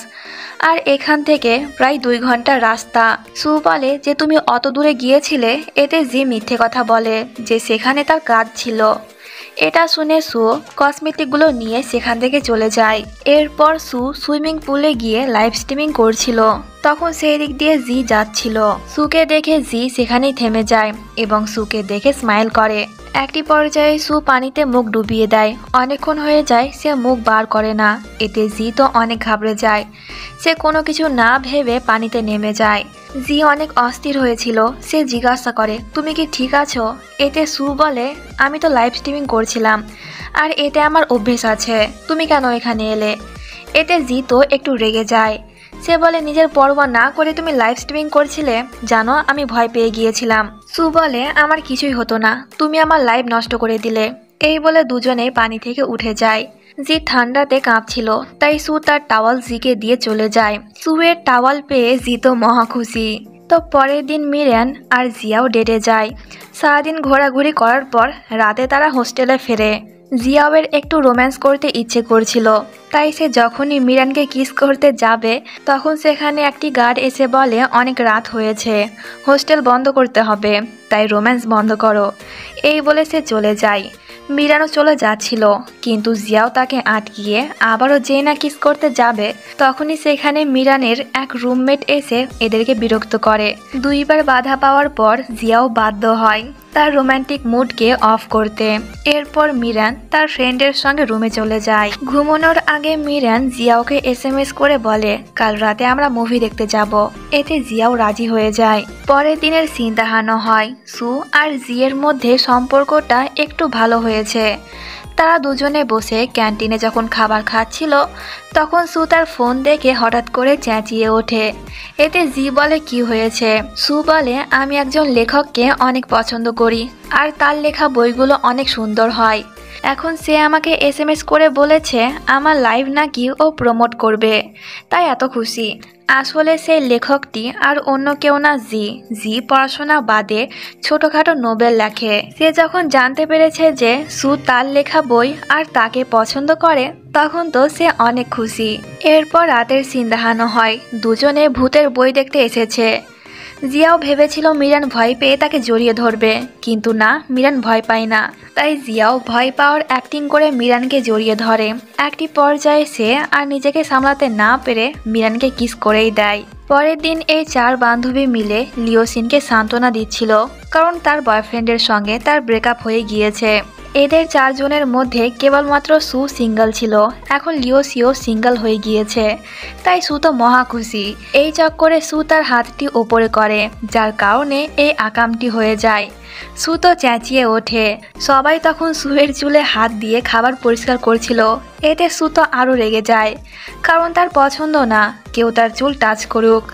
আর এখান থেকে প্রায় 2 ঘন্টার রাস্তা। সু বলে যে তুমি অত দূরে গিয়েছিলে। এতে জি মিথ্যে কথা বলে যে সেখানে তার কাজ ছিল। এটা শুনে সু কসমেটিকগুলো নিয়ে সেখান থেকে চলে যায়। এরপর সু সুইমিং পুলে গিয়ে লাইভ স্ট্রিমিং করছিল। তখন সেই দিক দিয়ে জি যাচ্ছিল। সুকে দেখে জি সেখানেই থেমে যায় এবং সুকে দেখে স্মাইল করে। একটি পর্যায়ে সু পানিতে মুখ ডুবিয়ে দেয়। অনেকক্ষণ হয়ে যায় সে মুখ বার করে না। এতে জি তো অনেক ঘাবড়ে যায়। সে কোনো কিছু না ভেবে পানিতে নেমে যায়। জি অনেক অস্থির হয়েছিল। সে জিজ্ঞাসা করে তুমি কি ঠিক আছো? এতে সু বলে আমি তো লাইভ স্ট্রিমিং করছিলাম আর এতে আমার অভ্যেস আছে, তুমি কেন এখানে এলে? এতে জি তো একটু রেগে যায়। সে বলে নিজের পরোয়া না করে তুমি লাইভ স্ট্রিমিং করছিলে, জানো আমি ভয় পেয়ে গিয়েছিলাম। সু বলে আমার কিছুই হতো না, তুমি আমার লাইভ নষ্ট করে দিলে। এই বলে দুজনেই পানি থেকে উঠে যায়। জি ঠান্ডাতে কাঁপছিল, তাই সু তার টাওয়াল জিকে দিয়ে চলে যায়। সুয়ের টাওয়াল পেয়ে জি তো মহা খুশি। তো পরের দিন মিরান আর জিয়াও ডেটে যায়। সারাদিন ঘোরাঘুরি করার পর রাতে তারা হোস্টেলে ফেরে। জিয়াওয়ের একটু রোম্যান্স করতে ইচ্ছে করছিল, তাই সে যখনই মিরানকে কিস করতে যাবে তখন সেখানে একটি গার্ড এসে বলে অনেক রাত হয়েছে, হোস্টেল বন্ধ করতে হবে, তাই রোম্যান্স বন্ধ করো। এই বলে সে চলে যায়। মিরানও চলে যাচ্ছিল, কিন্তু জিয়াও তাকে আটকিয়ে আবারও যেই না কিস করতে যাবে তখনই সেখানে মিরানের এক রুমমেট এসে এদেরকে বিরক্ত করে। দুইবার বাধা পাওয়ার পর জিয়াও বাধ্য হয় তার রোমান্টিক মুডকে অফ করতে। এরপর মিরান তার ফ্রেন্ডের সঙ্গে রুমে চলে যায়। ঘুমানোর আগে মিরান জিয়াওকে এসএমএস করে বলে কাল রাতে আমরা মুভি দেখতে যাব। এতে জিয়াও রাজি হয়ে যায়। পরের দিনের সিন দেখানো হয় সু আর জিয়ের মধ্যে সম্পর্কটা একটু ভালো হয়েছে। তারা দুজনে বসে ক্যান্টিনে যখন খাবার খাচ্ছিল তখন সু তার ফোন দেখে হঠাৎ করে চেঁচিয়ে ওঠে। এতে জি বলে কি হয়েছে। সু বলে আমি একজন লেখককে অনেক পছন্দ করি আর তার লেখা বইগুলো অনেক সুন্দর হয়। এখন সে আমাকে এসএমএস করে বলেছে আমার লাইভ নাকি ও প্রমোট করবে, তাই এত খুশি। আসলে সেই লেখকটি আর অন্য কেউ না জি পড়াশোনা বাদে ছোটখাটো নোবেল লেখে। সে যখন জানতে পেরেছে যে সু তার লেখা বই আর তাকে পছন্দ করে তখন তো সে অনেক খুশি। এরপর রাতের সিন দেখানো হয় দুজনে ভূতের বই দেখতে এসেছে। জিয়াও ভেবেছিল মিরান ভয় পেয়ে তাকে জড়িয়ে ধরবে, কিন্তু না, মিরান ভয় পায় না। তাই জিয়াও ভয় পাওয়ার অ্যাক্টিং করে মিরানকে জড়িয়ে ধরে। একটি পর্যায়ে সে আর নিজেকে সামলাতে না পেরে মিরানকে কিস করেই দেয়। পরের দিন এই চার বান্ধবী মিলে লিওসিনকে সান্ত্বনা দিচ্ছিল, কারণ তার বয়ফ্রেন্ডের সঙ্গে তার ব্রেকআপ হয়ে গিয়েছে। এদের চারজনের মধ্যে কেবলমাত্র সু সিঙ্গল ছিল। এখন লিওসিও সিঙ্গল হয়ে গিয়েছে, তাই সু তো মহা খুশি। এই চক্করে সু তার হাতটি ওপরে করে, যার কারণে এই আকামটি হয়ে যায়। সু তো চেঁচিয়ে ওঠে। সবাই তখন সুয়ের চুলে হাত দিয়ে খাবার পরিষ্কার করছিল। এতে সু তো আরও রেগে যায়, কারণ তার পছন্দ না কেউ তার চুল টাচ করুক।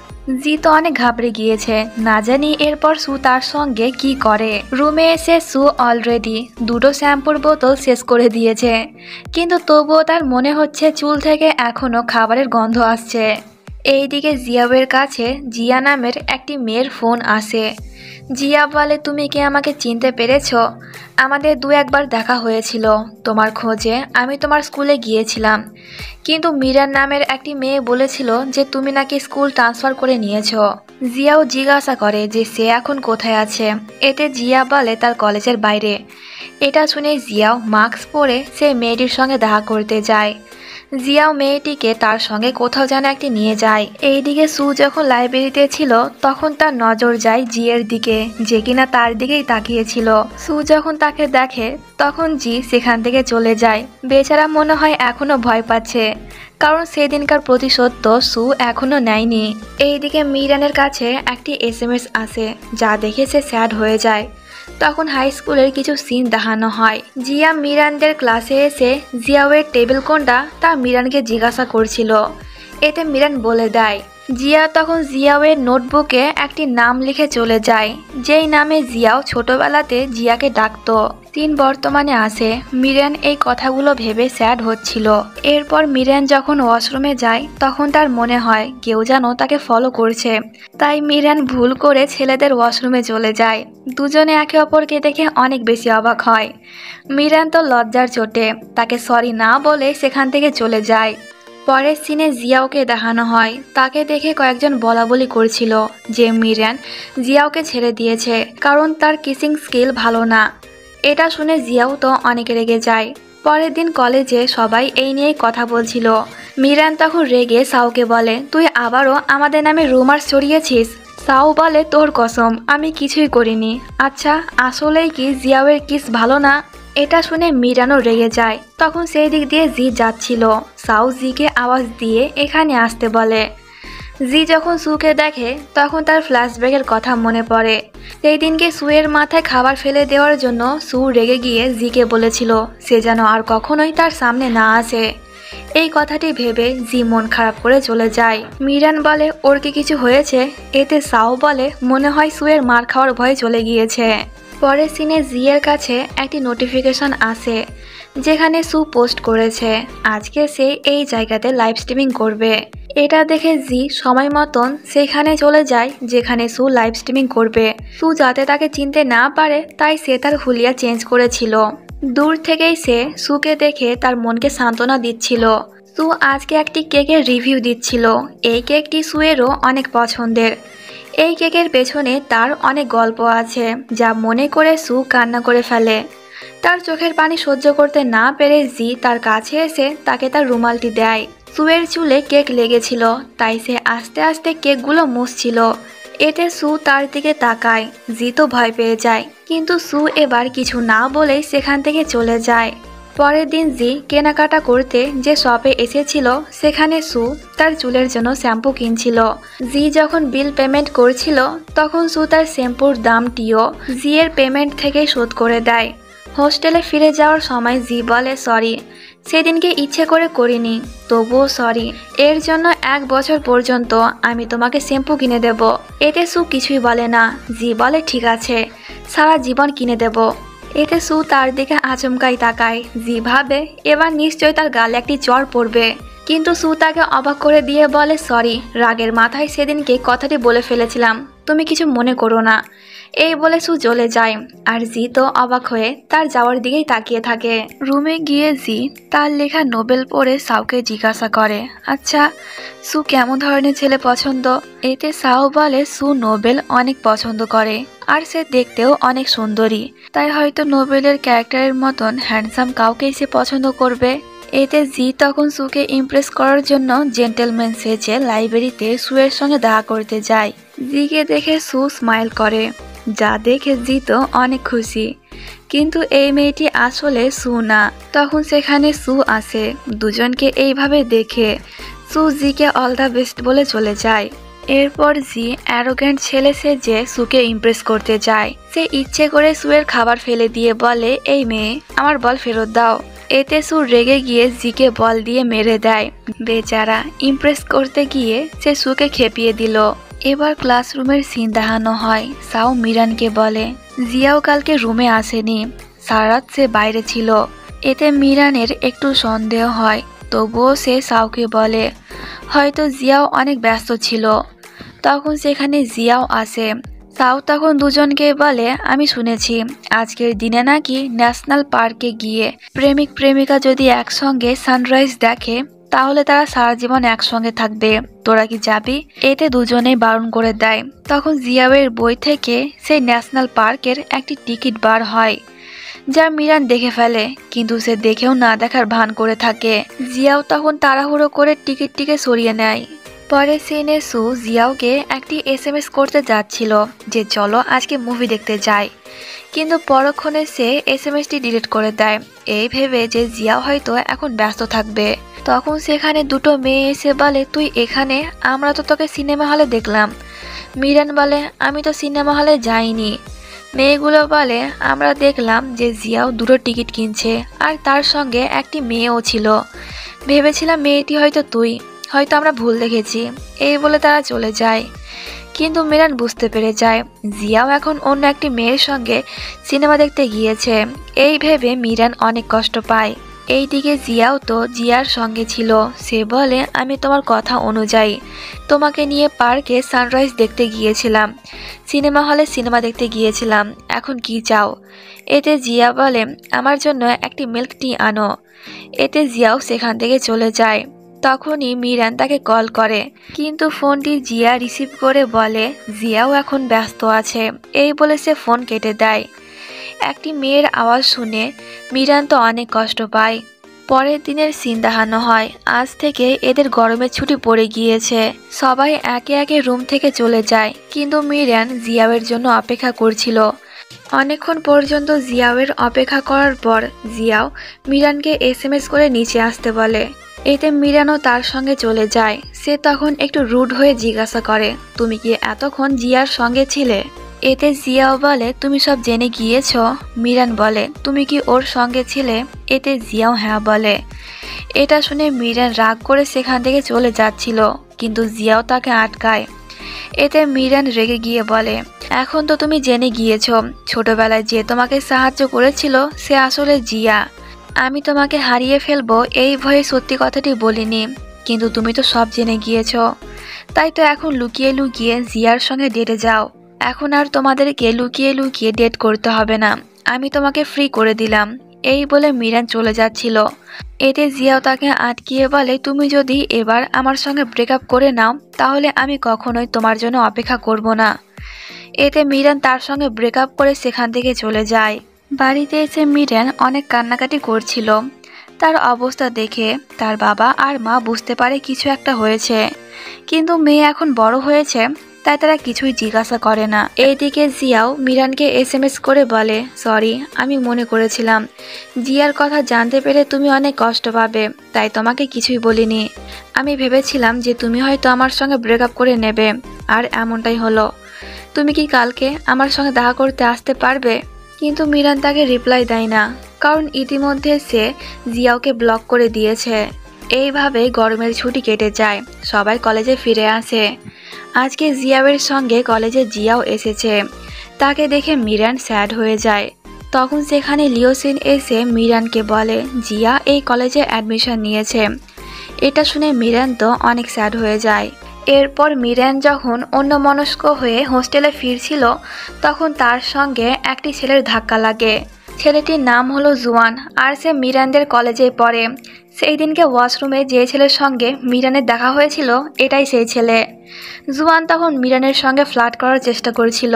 জি তো অনেক ঘাবড়ে গিয়েছে, না জানি এরপর সু তার সঙ্গে কি করে। রুমে এসে সু অলরেডি দুটো শ্যাম্পুর বোতল শেষ করে দিয়েছে, কিন্তু তবুও তার মনে হচ্ছে চুল থেকে এখনো খাবারের গন্ধ আসছে। এইদিকে জিয়াবের কাছে জিয়া নামের একটি মেয়ের ফোন আসে। জিয়া বলে তুমি কি আমাকে চিনতে পেরেছ? আমাদের দু একবার দেখা হয়েছিল তোমার খোঁজে, আমি তোমার স্কুলে গিয়েছিলাম, কিন্তু মিরান নামের একটি মেয়ে বলেছিল যে তুমি নাকি স্কুল ট্রান্সফার করে নিয়েছ। জিয়াও জিজ্ঞাসা করে যে সে এখন কোথায় আছে। এতে জিয়া বলে তার কলেজের বাইরে। এটা শুনে জিয়াও মাস্ক পরে সে মেয়েটির সঙ্গে দেখা করতে যায়। জিয়াও মেয়েটিকে তার সঙ্গে কোথাও যেন একটি নিয়ে যায়। এইদিকে সু যখন লাইব্রেরিতে ছিল তখন তার নজর যায় জিয়ের দিকে, যে কিনা তার দিকেই তাকিয়েছিল। সু যখন তাকে দেখে তখন জি সেখান থেকে চলে যায়। বেচারা মনে হয় এখনো ভয় পাচ্ছে, কারণ সেদিনকার প্রতিশোধ তো সু এখনো নেয়নি। এইদিকে মিরানের কাছে একটি এসএমএস আসে, যা দেখে সে স্যাড হয়ে যায়। তখন হাই স্কুলের কিছু সিন দেখানো হয়। জিয়া মিরানদের ক্লাসে এসে জিয়াওয়ের টেবিল কোনটা তা মিরানকে জিজ্ঞাসা করছিল। এতে মিরান বলে দেয়। জিয়া তখন জিয়াওয়ের নোটবুকে একটি নাম লিখে চলে যায়, যেই নামে জিয়াও ছোটবেলাতে জিয়াকে ডাকতো। সিন বর্তমানে আসে। মিরান এই কথাগুলো ভেবে স্যাড হচ্ছিল। এরপর মিরান যখন ওয়াশরুমে যায় তখন তার মনে হয় কেউ যেন তাকে ফলো করছে, তাই মিরান ভুল করে ছেলেদের ওয়াশরুমে চলে যায়। দুজনে একে অপরকে দেখে অনেক বেশি অবাক হয়। মিরান তো লজ্জার চোটে তাকে সরি না বলে সেখান থেকে চলে যায়। পরের সিনে জিয়াওকে দেখানো হয়। তাকে দেখে কয়েকজন বলাবলি করছিল যে মিরান জিয়াওকে ছেড়ে দিয়েছে কারণ তার কিসিং স্কিল ভালো না। এটা শুনে জিয়াও তো অনেক রেগে যায়। পরের দিন কলেজে সবাই এই নিয়েই কথা বলছিল। মিরান তখন রেগে সাউকে বলে তুই আবারও আমাদের নামে রুমার ছড়িয়েছিস। সাউ বলে তোর কসম, আমি কিছুই করিনি। আচ্ছা আসলেই কি জিয়াওয়ের কিস ভালো না? এটা শুনে মিরানও রেগে যায়। তখন সেই দিক দিয়ে জি যাচ্ছিল। সাউ জিকে আওয়াজ দিয়ে এখানে আসতে বলে। জি যখন সুকে দেখে তখন তার ফ্ল্যাশব্যাকের কথা মনে পড়ে। সেই দিনকে সুয়ের মাথায় খাবার ফেলে দেওয়ার জন্য সু রেগে গিয়ে জিকে বলেছিল সে যেন আর কখনোই তার সামনে না আসে। এই কথাটি ভেবে জি মন খারাপ করে চলে যায়। মিরান বলে ওর কি কিছু হয়েছে? এতে সাউ বলে মনে হয় সুয়ের মার খাওয়ার ভয়ে চলে গিয়েছে। পরের সিনে জিয়ের কাছে একটি নোটিফিকেশন আসে, যেখানে সু পোস্ট করেছে আজকে সে এই জায়গাতে লাইভ স্ট্রিমিং করবে। এটা দেখে জি সময় মতন সেখানে চলে যায় যেখানে সু লাইভ স্ট্রিমিং করবে। সু যাতে তাকে চিনতে না পারে তাই সে তার হুলিয়া চেঞ্জ করেছিল। দূর থেকেই সে সুকে দেখে তার মনকে সান্ত্বনা দিচ্ছিল। সু আজকে একটি কেকের রিভিউ দিচ্ছিল। এই কেকটি সুয়েরও অনেক পছন্দের। এই কেকের পেছনে তার অনেক গল্প আছে, যা মনে করে সু কান্না করে ফেলে। তার চোখের পানি সহ্য করতে না পেরে জি তার কাছে এসে তাকে তার রুমালটি দেয়। সুয়ের চুলে কেক লেগেছিল, তাই সে আস্তে আস্তে কেকগুলো মুছছিল। এতে সু তার দিকে তাকায়। জি তো ভয় পেয়ে যায়, কিন্তু সু এবার কিছু না বলেই সেখান থেকে চলে যায়। পরের দিন জি কেনাকাটা করতে যে শপে এসেছিল, সেখানে সু তার চুলের জন্য শ্যাম্পু কিনছিল। জি যখন বিল পেমেন্ট করছিল, তখন সু তার শ্যাম্পুর দামটিও জি এর পেমেন্ট থেকে শোধ করে দেয়। হোস্টেলে ফিরে যাওয়ার সময় জি বলে সরি, সেদিনকে ইচ্ছে করে করিনি, তবুও সরি। এর জন্য 1 বছর পর্যন্ত আমি তোমাকে শ্যাম্পু কিনে দেব। এতে সু কিছুই বলে না। জি বলে ঠিক আছে, সারা জীবন কিনে দেব। এতে সু তার দিকে আচমকাই তাকায়। জি ভাবে এবার নিশ্চয়ই তার গালে একটি চড় পড়বে, কিন্তু সু তাকে অবাক করে দিয়ে বলে সরি, রাগের মাথায় সেদিনকে কথাটি বলে ফেলেছিলাম, তুমি কিছু মনে করো না। এই বলে সু চলে যায়, আর জি তো অবাক হয়ে তার যাওয়ার দিকেই তাকিয়ে থাকে। রুমে গিয়ে জি তার লেখা নোবেল পড়ে সাউকে জিজ্ঞাসা করে, আচ্ছা সু কেমন ধরনের ছেলে পছন্দ? এতে সাউ বলে সু নোবেল অনেক পছন্দ করে, আর সে দেখতেও অনেক সুন্দরী, তাই হয়তো নোবেলের ক্যারেক্টারের মতন হ্যান্ডসাম কাউকেই সে পছন্দ করবে। এতে জি তখন সুকে ইমপ্রেস করার জন্য জেন্টেলম্যান সেজে লাইব্রেরিতে সুয়ের সঙ্গে দেখা করতে যায়। জিকে দেখে সু স্মাইল করে, যা দেখে জি তো অনেক খুশি, কিন্তু এই মেয়েটি আসলে সু না। তখন সেখানে সু আসে। দুজনকে এইভাবে দেখে সু জিকে অল দ্য বেস্ট বলে চলে যায়। এরপর জি অ্যারোগ্যান্ট ছেলে সেজে সুকে ইমপ্রেস করতে যায়। সে ইচ্ছে করে সুয়ের খাবার ফেলে দিয়ে বলে, এই মেয়ে আমার বল ফেরত দাও। এতে সু রেগে গিয়ে জিকে বল দিয়ে মেরে দেয়। বেচারা, ইমপ্রেস করতে গিয়ে সে সুকে খেপিয়ে দিল। এবার ক্লাসরুমের সিন দেখানো হয়। সাউ মিরানকে বলে, জিয়াও কালকে রুমে আসেনি, সারাত সে বাইরে ছিল। এতে মিরানের একটু সন্দেহ হয়, তবুও সে সাউকে বলে হয়তো জিয়াও অনেক ব্যস্ত ছিল। তখন সেখানে জিয়াও আসে। সাউ তখন দুজনকে বলে, আমি শুনেছি আজকের দিনে নাকি ন্যাশনাল পার্কে গিয়ে প্রেমিক প্রেমিকা যদি একসঙ্গে সানরাইজ দেখে, তাহলে তারা সারা জীবন একসঙ্গে থাকবে, তোরা কি যাবি? এতে দুজনেই বারণ করে দেয়। তখন জিয়াওয়ের বই থেকে সেই ন্যাশনাল পার্কের একটি টিকিট বার হয়, যা মিরান দেখে ফেলে, কিন্তু সে দেখেও না দেখার ভান করে থাকে। জিয়াও তখন তাড়াহুড়ো করে টিকিটটিকে সরিয়ে নেয়। পরে সিনে সু জিয়াওকে একটি SMS করতে যাচ্ছিল যে চলো আজকে মুভি দেখতে যাই, কিন্তু পরক্ষণে সে SMSটি ডিলিট করে দেয়, এই ভেবে যে জিয়াও হয়তো এখন ব্যস্ত থাকবে। তখন সেখানে দুটো মেয়ে এসে বলে, তুই এখানে? আমরা তো তোকে সিনেমা হলে দেখলাম। মিরান বলে, আমি তো সিনেমা হলে যাইনি। মেয়েগুলো বলে, আমরা দেখলাম যে জিয়াও দুটো টিকিট কিনছে, আর তার সঙ্গে একটি মেয়েও ছিল, ভেবেছিলাম মেয়েটি হয়তো তুই, হয়তো আমরা ভুল দেখেছি। এই বলে তারা চলে যায়। কিন্তু মিরান বুঝতে পেরে যায় জিয়াও এখন অন্য একটি মেয়ের সঙ্গে সিনেমা দেখতে গিয়েছে। এই ভেবে মিরান অনেক কষ্ট পায়। এইদিকে জিয়াও তো জিয়ার সঙ্গে ছিল। সে বলে, আমি তোমার কথা অনুযায়ী তোমাকে নিয়ে পার্কে সানরাইজ দেখতে গিয়েছিলাম, সিনেমা হলে সিনেমা দেখতে গিয়েছিলাম, এখন কি চাও? এতে জিয়া বলে, আমার জন্য একটি মিল্ক টি আনো। এতে জিয়াও সেখান থেকে চলে যায়। তখনই মিরান তাকে কল করে, কিন্তু ফোনটি জিয়া রিসিভ করে বলে জিয়াও এখন ব্যস্ত আছে। এই বলে সে ফোন কেটে দেয়। একটি মেয়ের আওয়াজ শুনে মিরান তো অনেক কষ্ট পায়। পরের দিনের সিন দেখানো হয়। আজ থেকে এদের গরমের ছুটি পড়ে গিয়েছে। সবাই একে একে রুম থেকে চলে যায়, কিন্তু মিরান জিয়াওয়ের জন্য অপেক্ষা করছিল। অনেকক্ষণ পর্যন্ত জিয়াওয়ের অপেক্ষা করার পর জিয়াও মিরানকে SMS করে নিচে আসতে বলে। এতে মিরানও তার সঙ্গে চলে যায়। সে তখন একটু রুড হয়ে জিজ্ঞাসা করে, তুমি কি এতক্ষণ জিয়ার সঙ্গে ছিলে? এতে জিয়াও বলে, তুমি সব জেনে গিয়েছ? মিরান বলে, তুমি কি ওর সঙ্গে ছিলে? এতে জিয়াও হ্যাঁ বলে। এটা শুনে মিরান রাগ করে সেখান থেকে চলে যাচ্ছিল, কিন্তু জিয়াও তাকে আটকায়। এতে মিরান রেগে গিয়ে বলে, এখন তো তুমি জেনে গিয়েছ ছোটবেলায় যে তোমাকে সাহায্য করেছিল সে আসলে জিয়া। আমি তোমাকে হারিয়ে ফেলবো এই ভয়ে সত্যি কথাটি বলিনি, কিন্তু তুমি তো সব জেনে গিয়েছ, তাই তো এখন লুকিয়ে লুকিয়ে জিয়ার সঙ্গে ডেটে যাও। এখন আর তোমাদেরকে লুকিয়ে লুকিয়ে ডেট করতে হবে না, আমি তোমাকে ফ্রি করে দিলাম। এই বলে মিরান চলে যাচ্ছিল। এতে জিয়াও তাকে আটকিয়ে বলে, তুমি যদি এবার আমার সঙ্গে ব্রেকআপ করে নাও তাহলে আমি কখনোই তোমার জন্য অপেক্ষা করব না। এতে মিরান তার সঙ্গে ব্রেকআপ করে সেখান থেকে চলে যায়। বাড়িতে এসে মিরান অনেক কান্নাকাটি করছিল। তার অবস্থা দেখে তার বাবা আর মা বুঝতে পারে কিছু একটা হয়েছে, কিন্তু মেয়ে এখন বড় হয়েছে তাই তারা কিছুই জিজ্ঞাসা করে না। এইদিকে জিয়াও মিরানকে SMS করে বলে, সরি, আমি মনে করেছিলাম জিয়ার কথা জানতে পেরে তুমি অনেক কষ্ট পাবে, তাই তোমাকে কিছুই বলিনি। আমি ভেবেছিলাম যে তুমি হয়তো আমার সঙ্গে ব্রেকআপ করে নেবে, আর এমনটাই হলো। তুমি কি কালকে আমার সঙ্গে দেখা করতে আসতে পারবে? কিন্তু মিরান তাকে রিপ্লাই দেয় না, কারণ ইতিমধ্যে সে জিয়াওকে ব্লক করে দিয়েছে। এইভাবে গরমের ছুটি কেটে যায়, সবাই কলেজে ফিরে আসে। আজকে জিয়াওয়ের সঙ্গে কলেজে জিয়াও এসেছে। তাকে দেখে মিরান স্যাড হয়ে যায়। তখন সেখানে লিওসিন এসে মিরানকে বলে জিয়া এই কলেজে অ্যাডমিশন নিয়েছে। এটা শুনে মিরান তো অনেক স্যাড হয়ে যায়। এরপর মিরান যখন অন্যমনস্ক হয়ে হোস্টেলে ফিরছিল তখন তার সঙ্গে একটি ছেলের ধাক্কা লাগে। ছেলেটির নাম হলো জুয়ান, আর সে মিরানদের কলেজে পড়ে। সেই দিনকে ওয়াশরুমে যে ছেলের সঙ্গে মিরানের দেখা হয়েছিল এটাই সেই ছেলে। জুয়ান তখন মিরানের সঙ্গে ফ্লার্ট করার চেষ্টা করেছিল,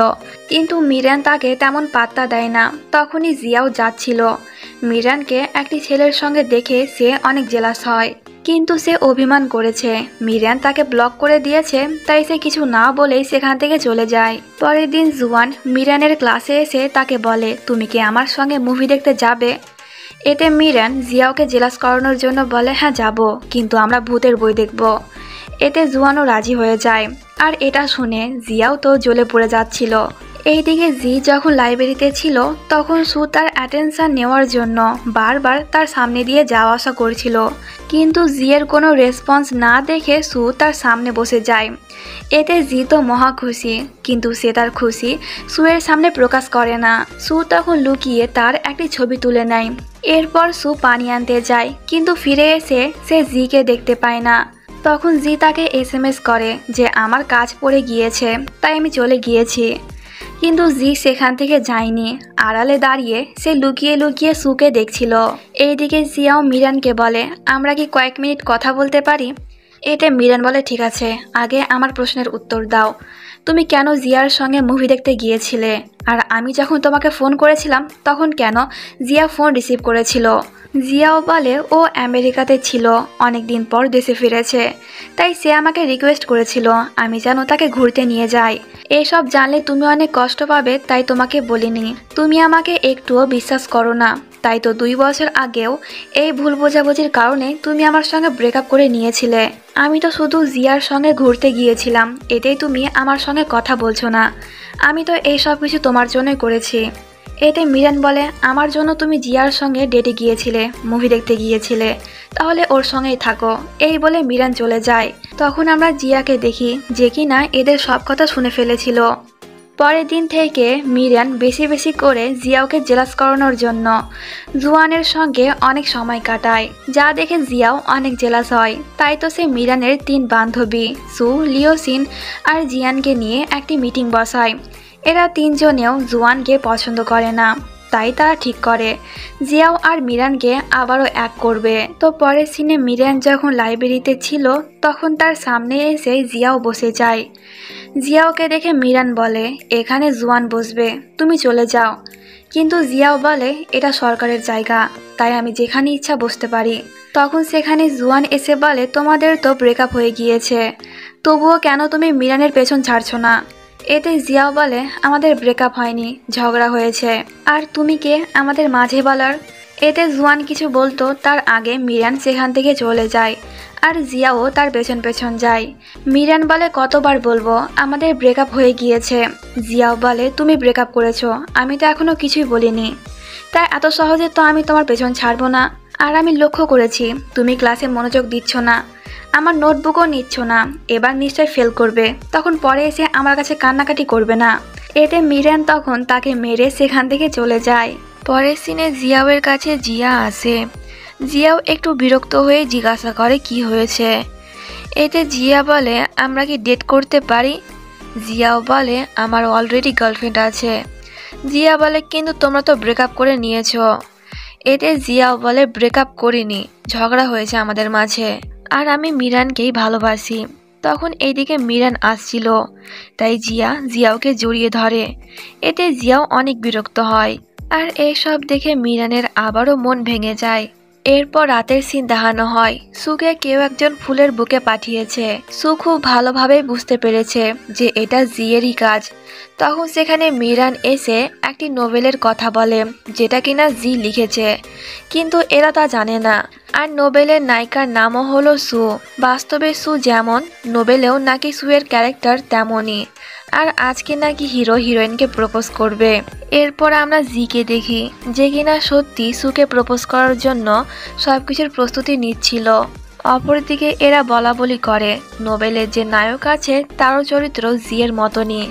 কিন্তু মিরান তাকে তেমন পাত্তা দেয় না। তখনই জিয়াও যাচ্ছিল। মিরানকে একটি ছেলের সঙ্গে দেখে সে অনেক জেলাস হয়, কিন্তু সে অভিমান করেছে। মিরান তাকে ব্লক করে দিয়েছে, তাই সে কিছু না বলেই সেখান থেকে চলে যায়। পরের দিন জুয়ান মিরানের ক্লাসে এসে তাকে বলে, তুমি কি আমার সঙ্গে মুভি দেখতে যাবে? এতে মিরান জিয়াওকে জেলাস করানোর জন্য বলে, হ্যাঁ যাব, কিন্তু আমরা ভূতের বই দেখব। এতে জুয়ানও রাজি হয়ে যায়, আর এটা শুনে জিয়াও তো জ্বলে পড়ে যাচ্ছিল। এইদিকে জি যখন লাইব্রেরিতে ছিল তখন সু তার অ্যাটেনশন নেওয়ার জন্য বারবার তার সামনে দিয়ে যাওয়া আসা করছিল, কিন্তু জিয়ের কোনো রেসপন্স না দেখে সু তার সামনে বসে যায়। এতে জি তো মহা খুশি, কিন্তু সে তার খুশি সুয়ের সামনে প্রকাশ করে না। সু তখন লুকিয়ে তার একটি ছবি তুলে নেয়। এরপর সু পানি আনতে যায়, কিন্তু ফিরে এসে সে জিকে দেখতে পায় না। তখন জি তাকে SMS করে যে আমার কাজ পড়ে গিয়েছে তাই আমি চলে গিয়েছি, কিন্তু জি সেখান থেকে যায়নি। আড়ালে দাঁড়িয়ে সে লুকিয়ে লুকিয়ে সুকে দেখছিল। এইদিকে জিয়াও মিরানকে বলে, আমরা কি কয়েক মিনিট কথা বলতে পারি? এতে মিরান বলে, ঠিক আছে, আগে আমার প্রশ্নের উত্তর দাও। তুমি কেন জিয়ার সঙ্গে মুভি দেখতে গিয়েছিলে? আর আমি যখন তোমাকে ফোন করেছিলাম তখন কেন জিয়া ফোন রিসিভ করেছিল? জিয়াও বলে ও আমেরিকাতে ছিল, অনেক দিন পর দেশে ফিরেছে, তাই সে আমাকে রিকোয়েস্ট করেছিল আমি যেন তাকে ঘুরতে নিয়ে যাই। এসব জানলে তুমি অনেক কষ্ট পাবে তাই তোমাকে বলিনি। তুমি আমাকে একটুও বিশ্বাস করো না, তাই তো 2 বছর আগেও এই ভুল বোঝাবুঝির কারণে তুমি আমার সঙ্গে ব্রেকআপ করে নিয়েছিলে। আমি তো শুধু জিয়ার সঙ্গে ঘুরতে গিয়েছিলাম, এতেই তুমি আমার সঙ্গে কথা বলছো না। আমি তো এই সব কিছু তোমার জন্যই করেছি। এতে মিরান বলে, আমার জন্য তুমি জিয়ার সঙ্গে ডেটে গিয়েছিলে, মুভি দেখতে গিয়েছিলে, তাহলে ওর সঙ্গেই থাকো। এই বলে মিরান চলে যায়। তখন আমরা জিয়াকে দেখি যে কিনা এদের সব কথা শুনে ফেলেছিল। পরের দিন থেকে মিরান বেশি বেশি করে জিয়াওকে জেলাস করানোর জন্য জুয়ানের সঙ্গে অনেক সময় কাটায়, যা দেখে জিয়াও অনেক জেলাস হয়। তাই তো সে মিরানের 3 বান্ধবী সু, লিওসিন আর জিয়ানকে নিয়ে একটি মিটিং বসায়। এরা 3 জনেও জুয়ানকে পছন্দ করে না, তাই তারা ঠিক করে জিয়াও আর মিরানকে আবারও এক করবে। তো পরের সিনে মিরান যখন লাইব্রেরিতে ছিল তখন তার সামনে এসে জিয়াও বসে যায়। জিয়াওকে দেখে মিরান বলে, এখানে জুয়ান বসবে, তুমি চলে যাও। কিন্তু জিয়াও বলে, এটা সরকারের জায়গা, তাই আমি যেখানে ইচ্ছা বসতে পারি। তখন সেখানে জুয়ান এসে বলে, তোমাদের তো ব্রেকআপ হয়ে গিয়েছে, তবুও কেন তুমি মিরানের পেছন ছাড়ছো না? এতে জিয়াও বলে, আমাদের ব্রেকআপ হয়নি, ঝগড়া হয়েছে, আর তুমি কে আমাদের মাঝে বলার? এতে জুয়ান কিছু বলতো তার আগে মিরান সেখান থেকে চলে যায়, আর জিয়াও তার পেছন পেছন যায়। মিরান বলে, কতবার বলবো আমাদের ব্রেকআপ হয়ে গিয়েছে? জিয়াও বলে, তুমি ব্রেকআপ করেছো, আমি তো এখনো কিছুই বলিনি, তাই এত সহজে তো আমি তোমার পেছন ছাড়বো না। আর আমি লক্ষ্য করেছি তুমি ক্লাসে মনোযোগ দিচ্ছ না, আমার নোটবুকও নিচ্ছ না, এবার নিশ্চয় ফেল করবে, তখন পরে এসে আমার কাছে কান্নাকাটি করবে না। এতে মিরান তখন তাকে মেরে সেখান থেকে চলে যায়। পরের সিনে জিয়াওয়ের কাছে জিয়া আসে। জিয়াও একটু বিরক্ত হয়ে জিজ্ঞাসা করে কি হয়েছে। এতে জিয়া বলে, আমরা কি ডেট করতে পারি? জিয়াও বলে, আমার অলরেডি গার্লফ্রেন্ড আছে। জিয়া বলে, কিন্তু তোমরা তো ব্রেকআপ করে নিয়েছো। এতে জিয়াও বলে ব্রেকআপ করিনি, ঝগড়া হয়েছে আমাদের মাঝে, আর আমি মিরানকেই ভালোবাসি। তখন এইদিকে মিরান আসছিল, তাই জিয়াওকে জড়িয়ে ধরে। এতে জিয়াও অনেক বিরক্ত হয়, আর এইসব দেখে মিরানের আবারও মন ভেঙে যায়। এরপর রাতের সিন দেখানো হয়, সুকে কেউ একজন ফুলের বুকে পাঠিয়েছে। সু খুব ভালোভাবে বুঝতে পেরেছে যে এটা জিয়েরই কাজ। তখন সেখানে মিরান এসে একটি নোবেলের কথা বলে, যেটা কিনা জি লিখেছে, কিন্তু এরা তা জানে না। আর নোবেলের নায়িকার নামও হলো সু। বাস্তবে সু যেমন, নোবেলেও নাকি সুয়ের ক্যারেক্টার তেমনই। আর আজকে নাকি হিরো হিরোইনকে প্রপোজ করবে। এরপর আমরা জিকে দেখি, যে কিনা সত্যি সুকে প্রপোজ করার জন্য সবকিছুর প্রস্তুতি নিচ্ছিল। অপরদিকে এরা বলা বলি করে নোবেলের যে নায়ক আছে তারও চরিত্র জিয়ের মতনই।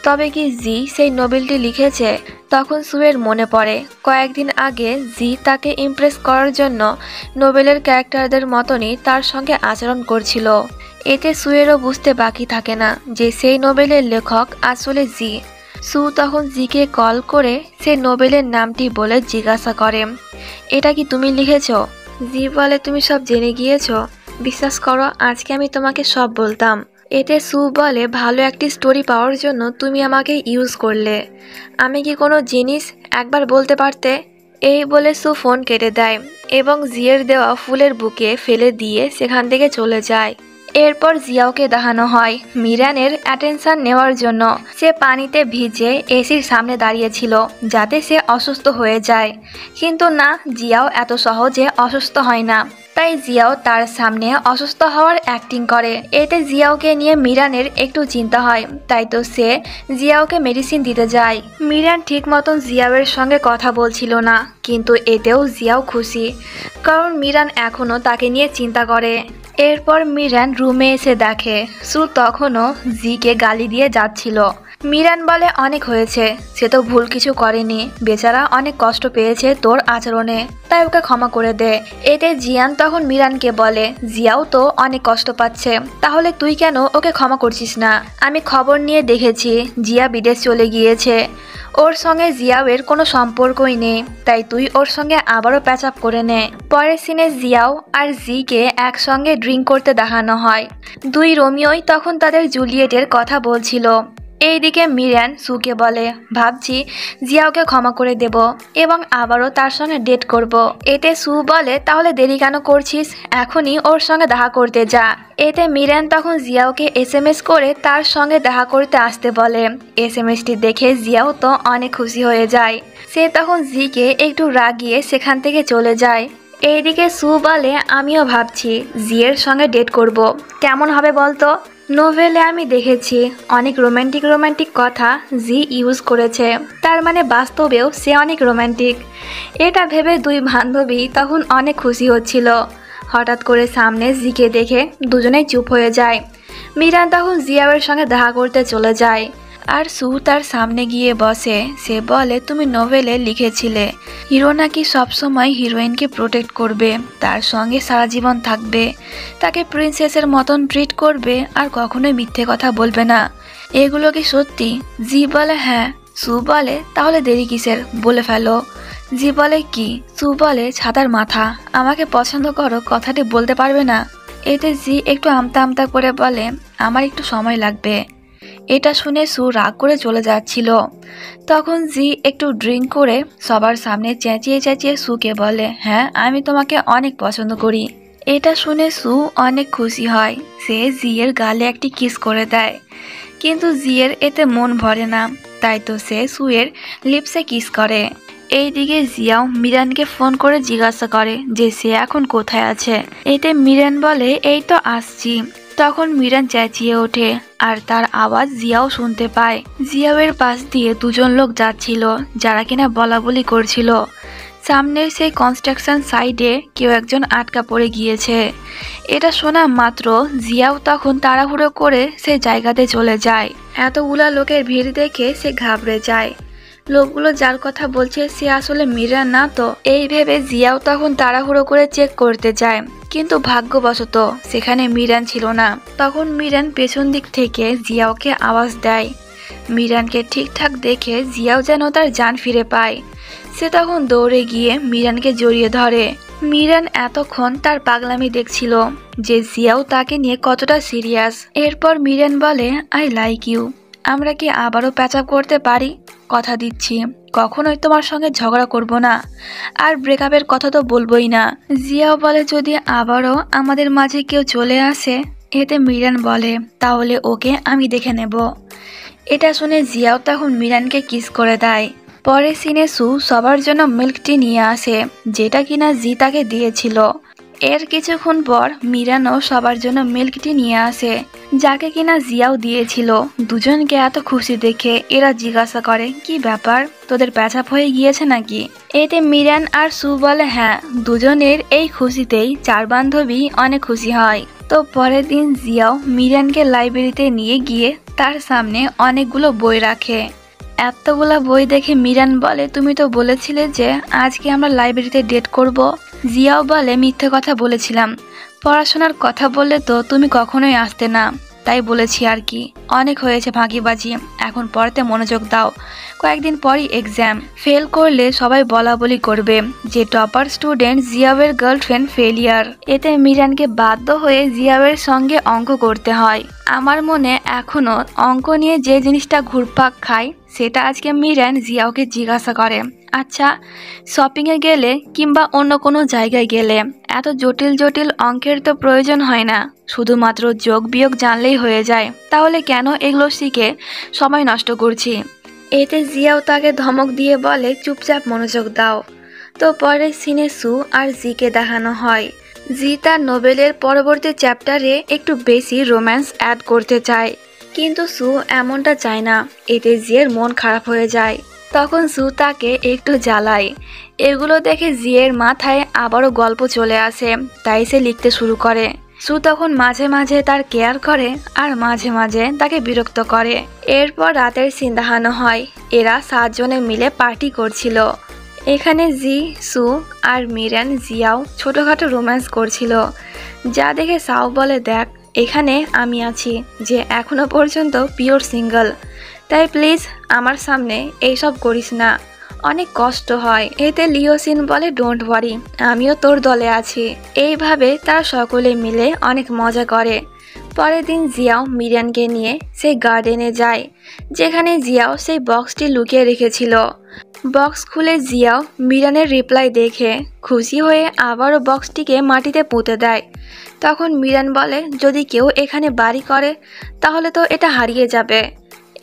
তবে কি জি সেই নোবেলটি লিখেছে? তখন সুয়ের মনে পড়ে কয়েকদিন আগে জি তাকে ইমপ্রেস করার জন্য নোবেলের ক্যারেক্টারদের মতনই তার সঙ্গে আচরণ করছিল। এতে সুয়েরও বুঝতে বাকি থাকে না যে সেই নোবেলের লেখক আসলে জি। সু তখন জিকে কল করে সেই নোবেলের নামটি বলে জিজ্ঞাসা করে, এটা কি তুমি লিখেছ? জি বলে, তুমি সব জেনে গিয়েছো? বিশ্বাস করো, আজকে আমি তোমাকে সব বলতাম। এতে সু বলে, ভালো একটি স্টোরি পাওয়ার জন্য তুমি আমাকে ইউজ করলে। আমি কি কোনো জিনিস একবার বলতে পারতে? এই বলে সু ফোন কেটে দেয় এবং জিয়ের দেওয়া ফুলের বুকে ফেলে দিয়ে সেখান থেকে চলে যায়। এরপর জিয়াওকে দেখানো হয় মিরানের অ্যাটেনশন নেওয়ার জন্য। সে পানিতে ভিজে এসির সামনে দাঁড়িয়েছিল যাতে সে অসুস্থ হয়ে যায়, কিন্তু না, জিয়াও এত সহজে অসুস্থ হয় না। তাই জিয়াও তার সামনে অসুস্থ হওয়ার অ্যাক্টিং করে। এতে জিয়াওকে নিয়ে মিরানের একটু চিন্তা হয়, তাই তো সে জিয়াওকে মেডিসিন দিতে যায়। মিরান ঠিক মতন জিয়াওয়ের সঙ্গে কথা বলছিল না, কিন্তু এতেও জিয়াও খুশি, কারণ মিরান এখনও তাকে নিয়ে চিন্তা করে। এরপর মিরান রুমে এসে দেখে সু তখনও জিকে গালি দিয়ে যাচ্ছিল। মিরান বলে, অনেক হয়েছে, সে তো ভুল কিছু করেনি, বেচারা অনেক কষ্ট পেয়েছে তোর আচরণে, তাই ওকে ক্ষমা করে দে। এতে জিয়ান তখন মিরানকে বলে, জিয়াও তো অনেক কষ্ট পাচ্ছে, তাহলে তুই কেন ওকে ক্ষমা করছিস না? আমি খবর নিয়ে দেখেছি জিয়া বিদেশ চলে গিয়েছে, ওর সঙ্গে জিয়াওয়ের কোনো সম্পর্কই নেই, তাই তুই ওর সঙ্গে আবারও প্যাচ আপ করে নে। পরের সিনে জিয়াও আর জিকে একসঙ্গে ড্রিঙ্ক করতে দেখানো হয়। দুই রোমিওই তখন তাদের জুলিয়েটের কথা বলছিল। এইদিকে মিরান সুকে বলে, ভাবছি জিয়াওকে ক্ষমা করে দেব এবং আবারও তার সঙ্গে ডেট করব। এতে সু বলে, তাহলে দেরি কেন করছিস, এখনই ওর সঙ্গে দেখা করতে যা। এতে মিরান তখন জিয়াওকে এসএমএস করে তার সঙ্গে দেখা করতে আসতে বলে। এসএমএসটি দেখে জিয়াও তো অনেক খুশি হয়ে যায়। সে তখন জিকে একটু রাগিয়ে সেখান থেকে চলে যায়। এইদিকে সু বলে, আমিও ভাবছি জিয়ের সঙ্গে ডেট করব, কেমন হবে বলতো? নোভেলে আমি দেখেছি অনেক রোম্যান্টিক কথা জি ইউজ করেছে, তার মানে বাস্তবেও সে অনেক রোম্যান্টিক। এটা ভেবে দুই বান্ধবী তখন অনেক খুশি হচ্ছিল। হঠাৎ করে সামনে জিকে দেখে দুজনেই চুপ হয়ে যায়। মিরান তখন জিয়াওয়ের সঙ্গে দেখা করতে চলে যায়, আর সু তার সামনে গিয়ে বসে। সে বলে, তুমি নোভেলে লিখেছিলে হিরো নাকি সবসময় হিরোইনকে প্রোটেক্ট করবে, তার সঙ্গে সারা জীবন থাকবে, তাকে প্রিন্সেসের মতন ট্রিট করবে, আর কখনোই মিথ্যে কথা বলবে না। এগুলো কি সত্যি? জি বলে, হ্যাঁ। সু বলে, তাহলে দেরি কিসের, বলে ফেলো। জি বলে, কি? সু বলে, ছাতার মাথা, আমাকে পছন্দ করো কথাটি বলতে পারবে না? এতে জি একটু আমতা আমতা করে বলে, আমার একটু সময় লাগবে। এটা শুনে সু রাগ করে চলে যাচ্ছিল। তখন জি একটু ড্রিঙ্ক করে সবার সামনে চেঁচিয়ে চেঁচিয়ে সুকে বলে, হ্যাঁ, আমি তোমাকে অনেক পছন্দ করি। এটা শুনে সু অনেক খুশি হয়। সে জিয়ের গালে একটি কিস করে দেয়, কিন্তু জিয়ের এতে মন ভরে না, তাই তো সে সুয়ের লিপসে কিস করে। এইদিকে জিয়াও মিরানকে ফোন করে জিজ্ঞাসা করে যে সে এখন কোথায় আছে। এতে মিরান বলে, এই তো আসছি। তখন মিরান চেঁচিয়ে ওঠে, আর তার আওয়াজ জিয়াও শুনতে পায়। জিয়াওয়ের পাশ দিয়ে দুজন লোক যাচ্ছিল, যারা কিনা বলাবলি করছিল। সামনের সেই কনস্ট্রাকশন সাইডে কেউ একজন আটকা পড়ে গিয়েছে। এটা শোনা মাত্র জিয়াও তখন তাড়াহুড়ো করে সেই জায়গাতে চলে যায়। এতগুলা লোকের ভিড় দেখে সে ঘাবড়ে যায়। লোকগুলো যার কথা বলছে সে আসলে মিরান না তো। এই ভেবে জিয়াও তখন তাড়াহুড়ো করে চেক করতে যায়, কিন্তু ভাগ্যবশত সেখানে মিরান ছিল না। তখন মিরান পেছন দিক থেকে জিয়াওকে আওয়াজ দেয়। মিরানকে ঠিকঠাক দেখে জিয়াও যেন তার জান ফিরে পায়। সে তখন দৌড়ে গিয়ে মিরানকে জড়িয়ে ধরে। মিরান এতক্ষণ তার পাগলামি দেখছিল যে জিয়াও তাকে নিয়ে কতটা সিরিয়াস। এরপর মিরান বলে, আই লাইক ইউ, আমরা কি আবারও প্যাচ আপ করতে পারি? কথা দিচ্ছি কখনোই তোমার সঙ্গে ঝগড়া করব না, আর ব্রেকআপের কথা তো বলবোই না। জিয়াও বলে, যদি আবারও আমাদের মাঝে কেউ চলে আসে। এতে মিরান বলে, তাহলে ওকে আমি দেখে নেব। এটা শুনে জিয়াও তখন মিরানকে কিস করে দেয়। পরে সিনে সু সবার জন্য মিল্ক টি নিয়ে আসে, যেটা কিনা জি তাকে দিয়েছিল। এর কিছুক্ষণ পর মিরানও সবার জন্য মিল্ক টি নিয়ে আসে, যাকে কিনা জিয়াও দিয়েছিল। দুজনকে এত খুশি দেখে এরা জিজ্ঞাসা করে, কি ব্যাপার, তোদের প্যাচাপ হয়ে গিয়েছে নাকি? এতে মিরান আর সু বলে, হ্যাঁ, দুজনের এই খুশিতেই চার বান্ধবী অনেক খুশি হয়। তো পরের দিন জিয়াও মিরানকে লাইব্রেরিতে নিয়ে গিয়ে তার সামনে অনেকগুলো বই রাখে। এতগুলা বই দেখে মিরান বলে, তুমি তো বলেছিলে যে আজকে আমরা লাইব্রেরিতে ডেট করব। জিয়াও বলে, মিথ্যে কথা বলেছিলাম, পড়াশোনার কথা বললে তো তুমি কখনোই আসতে না, তাই বলেছি আর কি। অনেক হয়েছে ফাঁকিবাজি, এখন পড়তে মনোযোগ দাও, কয়েকদিন পরই এক্সাম। ফেল করলে সবাই বলা বলি করবে যে টপার স্টুডেন্ট জিয়াওয়ের গার্লফ্রেন্ড ফেলিয়ার। এতে মিরানকে বাধ্য হয়ে জিয়াওয়ের সঙ্গে অঙ্ক করতে হয়। আমার মনে এখনো অঙ্ক নিয়ে যে জিনিসটা ঘুরপাক খায় সেটা আজকে মিরান জিয়াওকে জিজ্ঞাসা করে, আচ্ছা, শপিংয়ে গেলে কিংবা অন্য কোনো জায়গায় গেলে এত জটিল জটিল অঙ্কের তো প্রয়োজন হয় না, শুধুমাত্র যোগ বিয়োগ জানলেই হয়ে যায়, তাহলে কেন এগুলো শিখে সময় নষ্ট করছি? এতে জিয়াও তাকে ধমক দিয়ে বলে, চুপচাপ মনোযোগ দাও। তো পরে সিনে সু আর জিকে দেখানো হয়। জি তার নোবেলের পরবর্তী চ্যাপ্টারে একটু বেশি রোম্যান্স অ্যাড করতে চায়, কিন্তু সু এমনটা চায় না। এতে জিয়ের মন খারাপ হয়ে যায়। তখন সু তাকে একটু জ্বালায়। এগুলো দেখে জিয়ের মাথায় আবারও গল্প চলে আসে, তাই সে লিখতে শুরু করে। সু তখন মাঝে মাঝে তার কেয়ার করে আর মাঝে মাঝে তাকে বিরক্ত করে। এরপর রাতের সিন দেখানো হয়। এরা 7 জনে মিলে পার্টি করছিল। এখানে জি, সু আর মিরান জিয়াও ছোটখাটো রোম্যান্স করছিল, যা দেখে সাও বলে, দেখ, এখানে আমি আছি যে এখনো পর্যন্ত পিওর সিঙ্গেল, তাই প্লিজ আমার সামনে এইসব করিস না, অনেক কষ্ট হয়। এতে লিওসিন বলে, ডোন্ট ওয়ারি, আমিও তোর দলে আছি। এইভাবে তারা সকলে মিলে অনেক মজা করে। পরের দিন জিয়াও মিরানকে নিয়ে সেই গার্ডেনে যায়, যেখানে জিয়াও সেই বক্সটি লুকিয়ে রেখেছিল। বক্স খুলে জিয়াও মিরানের রিপ্লাই দেখে খুশি হয়ে আবারও বক্সটিকে মাটিতে পুঁতে দেয়। তখন মিরান বলে, যদি কেউ এখানে বাড়ি করে তাহলে তো এটা হারিয়ে যাবে।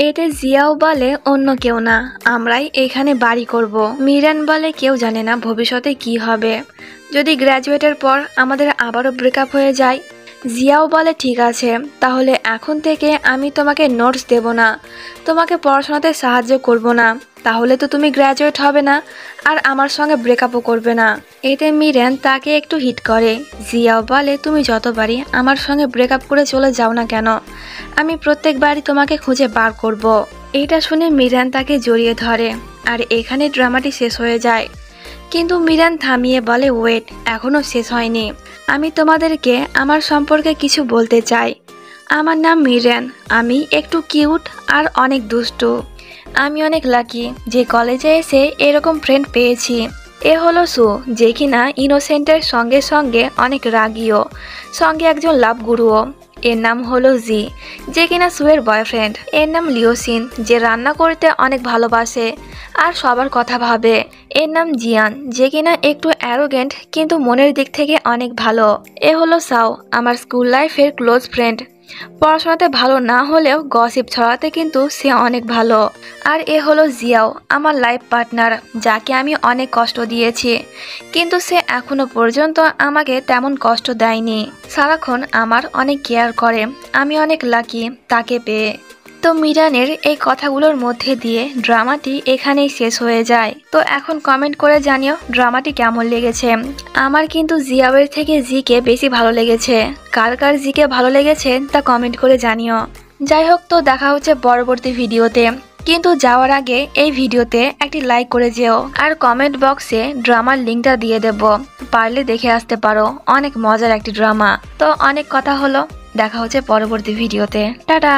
এতে জিয়াও বলে, অন্য কেউ না, আমরাই এখানে বাড়ি করব। মিরান বলে, কেউ জানে না ভবিষ্যতে কি হবে, যদি গ্র্যাজুয়েটের পর আমাদের আবারও ব্রেকআপ হয়ে যায়। জিয়াও বলে, ঠিক আছে, তাহলে এখন থেকে আমি তোমাকে নোটস দেব না, তোমাকে পড়াশোনাতে সাহায্য করব না, তাহলে তো তুমি গ্র্যাজুয়েট হবে না আর আমার সঙ্গে ব্রেকআপও করবে না। এতে মিরান তাকে একটু হিট করে। জিয়াও বলে, তুমি যতবারই আমার সঙ্গে ব্রেকআপ করে চলে যাও না কেন, আমি প্রত্যেকবারই তোমাকে খুঁজে বার করব। এটা শুনে মিরান তাকে জড়িয়ে ধরে আর এখানে ড্রামাটি শেষ হয়ে যায়। কিন্তু মিরান থামিয়ে বলে, ওয়েট, এখনো শেষ হয়নি, আমি তোমাদেরকে আমার সম্পর্কে কিছু বলতে চাই। আমার নাম মিরান, আমি একটু কিউট আর অনেক দুষ্টু। আমি অনেক লাকি যে কলেজে এসে এরকম ফ্রেন্ড পেয়েছি। এ হলো সু, যে কিনা ইনোসেন্টের সঙ্গে সঙ্গে অনেক রাগীও, সঙ্গে একজন লাভ গুরুও। এর নাম হলো জি, যে কিনা সুয়ের বয়ফ্রেন্ড। এর নাম লিওসিন, যে রান্না করতে অনেক ভালোবাসে আর সবার কথা ভাবে। এর নাম জিয়ান, যে কিনা একটু অ্যারোগেন্ট কিন্তু মনের দিক থেকে অনেক ভালো। এ হলো সাও, আমার স্কুল লাইফের ক্লোজ ফ্রেন্ড। পড়াশোনাতে ভালো না হলেও গসিপ ছড়াতে কিন্তু সে অনেক ভালো। আর এ হলো জিয়াও, আমার লাইফ পার্টনার, যাকে আমি অনেক কষ্ট দিয়েছি, কিন্তু সে এখনো পর্যন্ত আমাকে তেমন কষ্ট দেয়নি, সারাক্ষণ আমার অনেক কেয়ার করে। আমি অনেক লাকি তাকে পেয়ে। তো মিরানের এই কথাগুলোর মধ্যে দিয়ে ড্রামাটি এখানেই শেষ হয়ে যায়। তো এখন কমেন্ট করে জানিও ড্রামাটি কেমন লেগেছে। আমার কিন্তু জিয়াওয়ের থেকে জিকে বেশি ভালো লেগেছে। কার কার জিকে ভালো লেগেছে তা কমেন্ট করে জানিও। যাই হোক, তো দেখা হচ্ছে পরবর্তী ভিডিওতে, কিন্তু যাওয়ার আগে এই ভিডিওতে একটি লাইক করে যেও আর কমেন্ট বক্সে ড্রামার লিঙ্কটা দিয়ে দেব, পারলে দেখে আসতে পারো, অনেক মজার একটি ড্রামা। তো অনেক কথা হলো, দেখা হচ্ছে পরবর্তী ভিডিওতে, টাটা।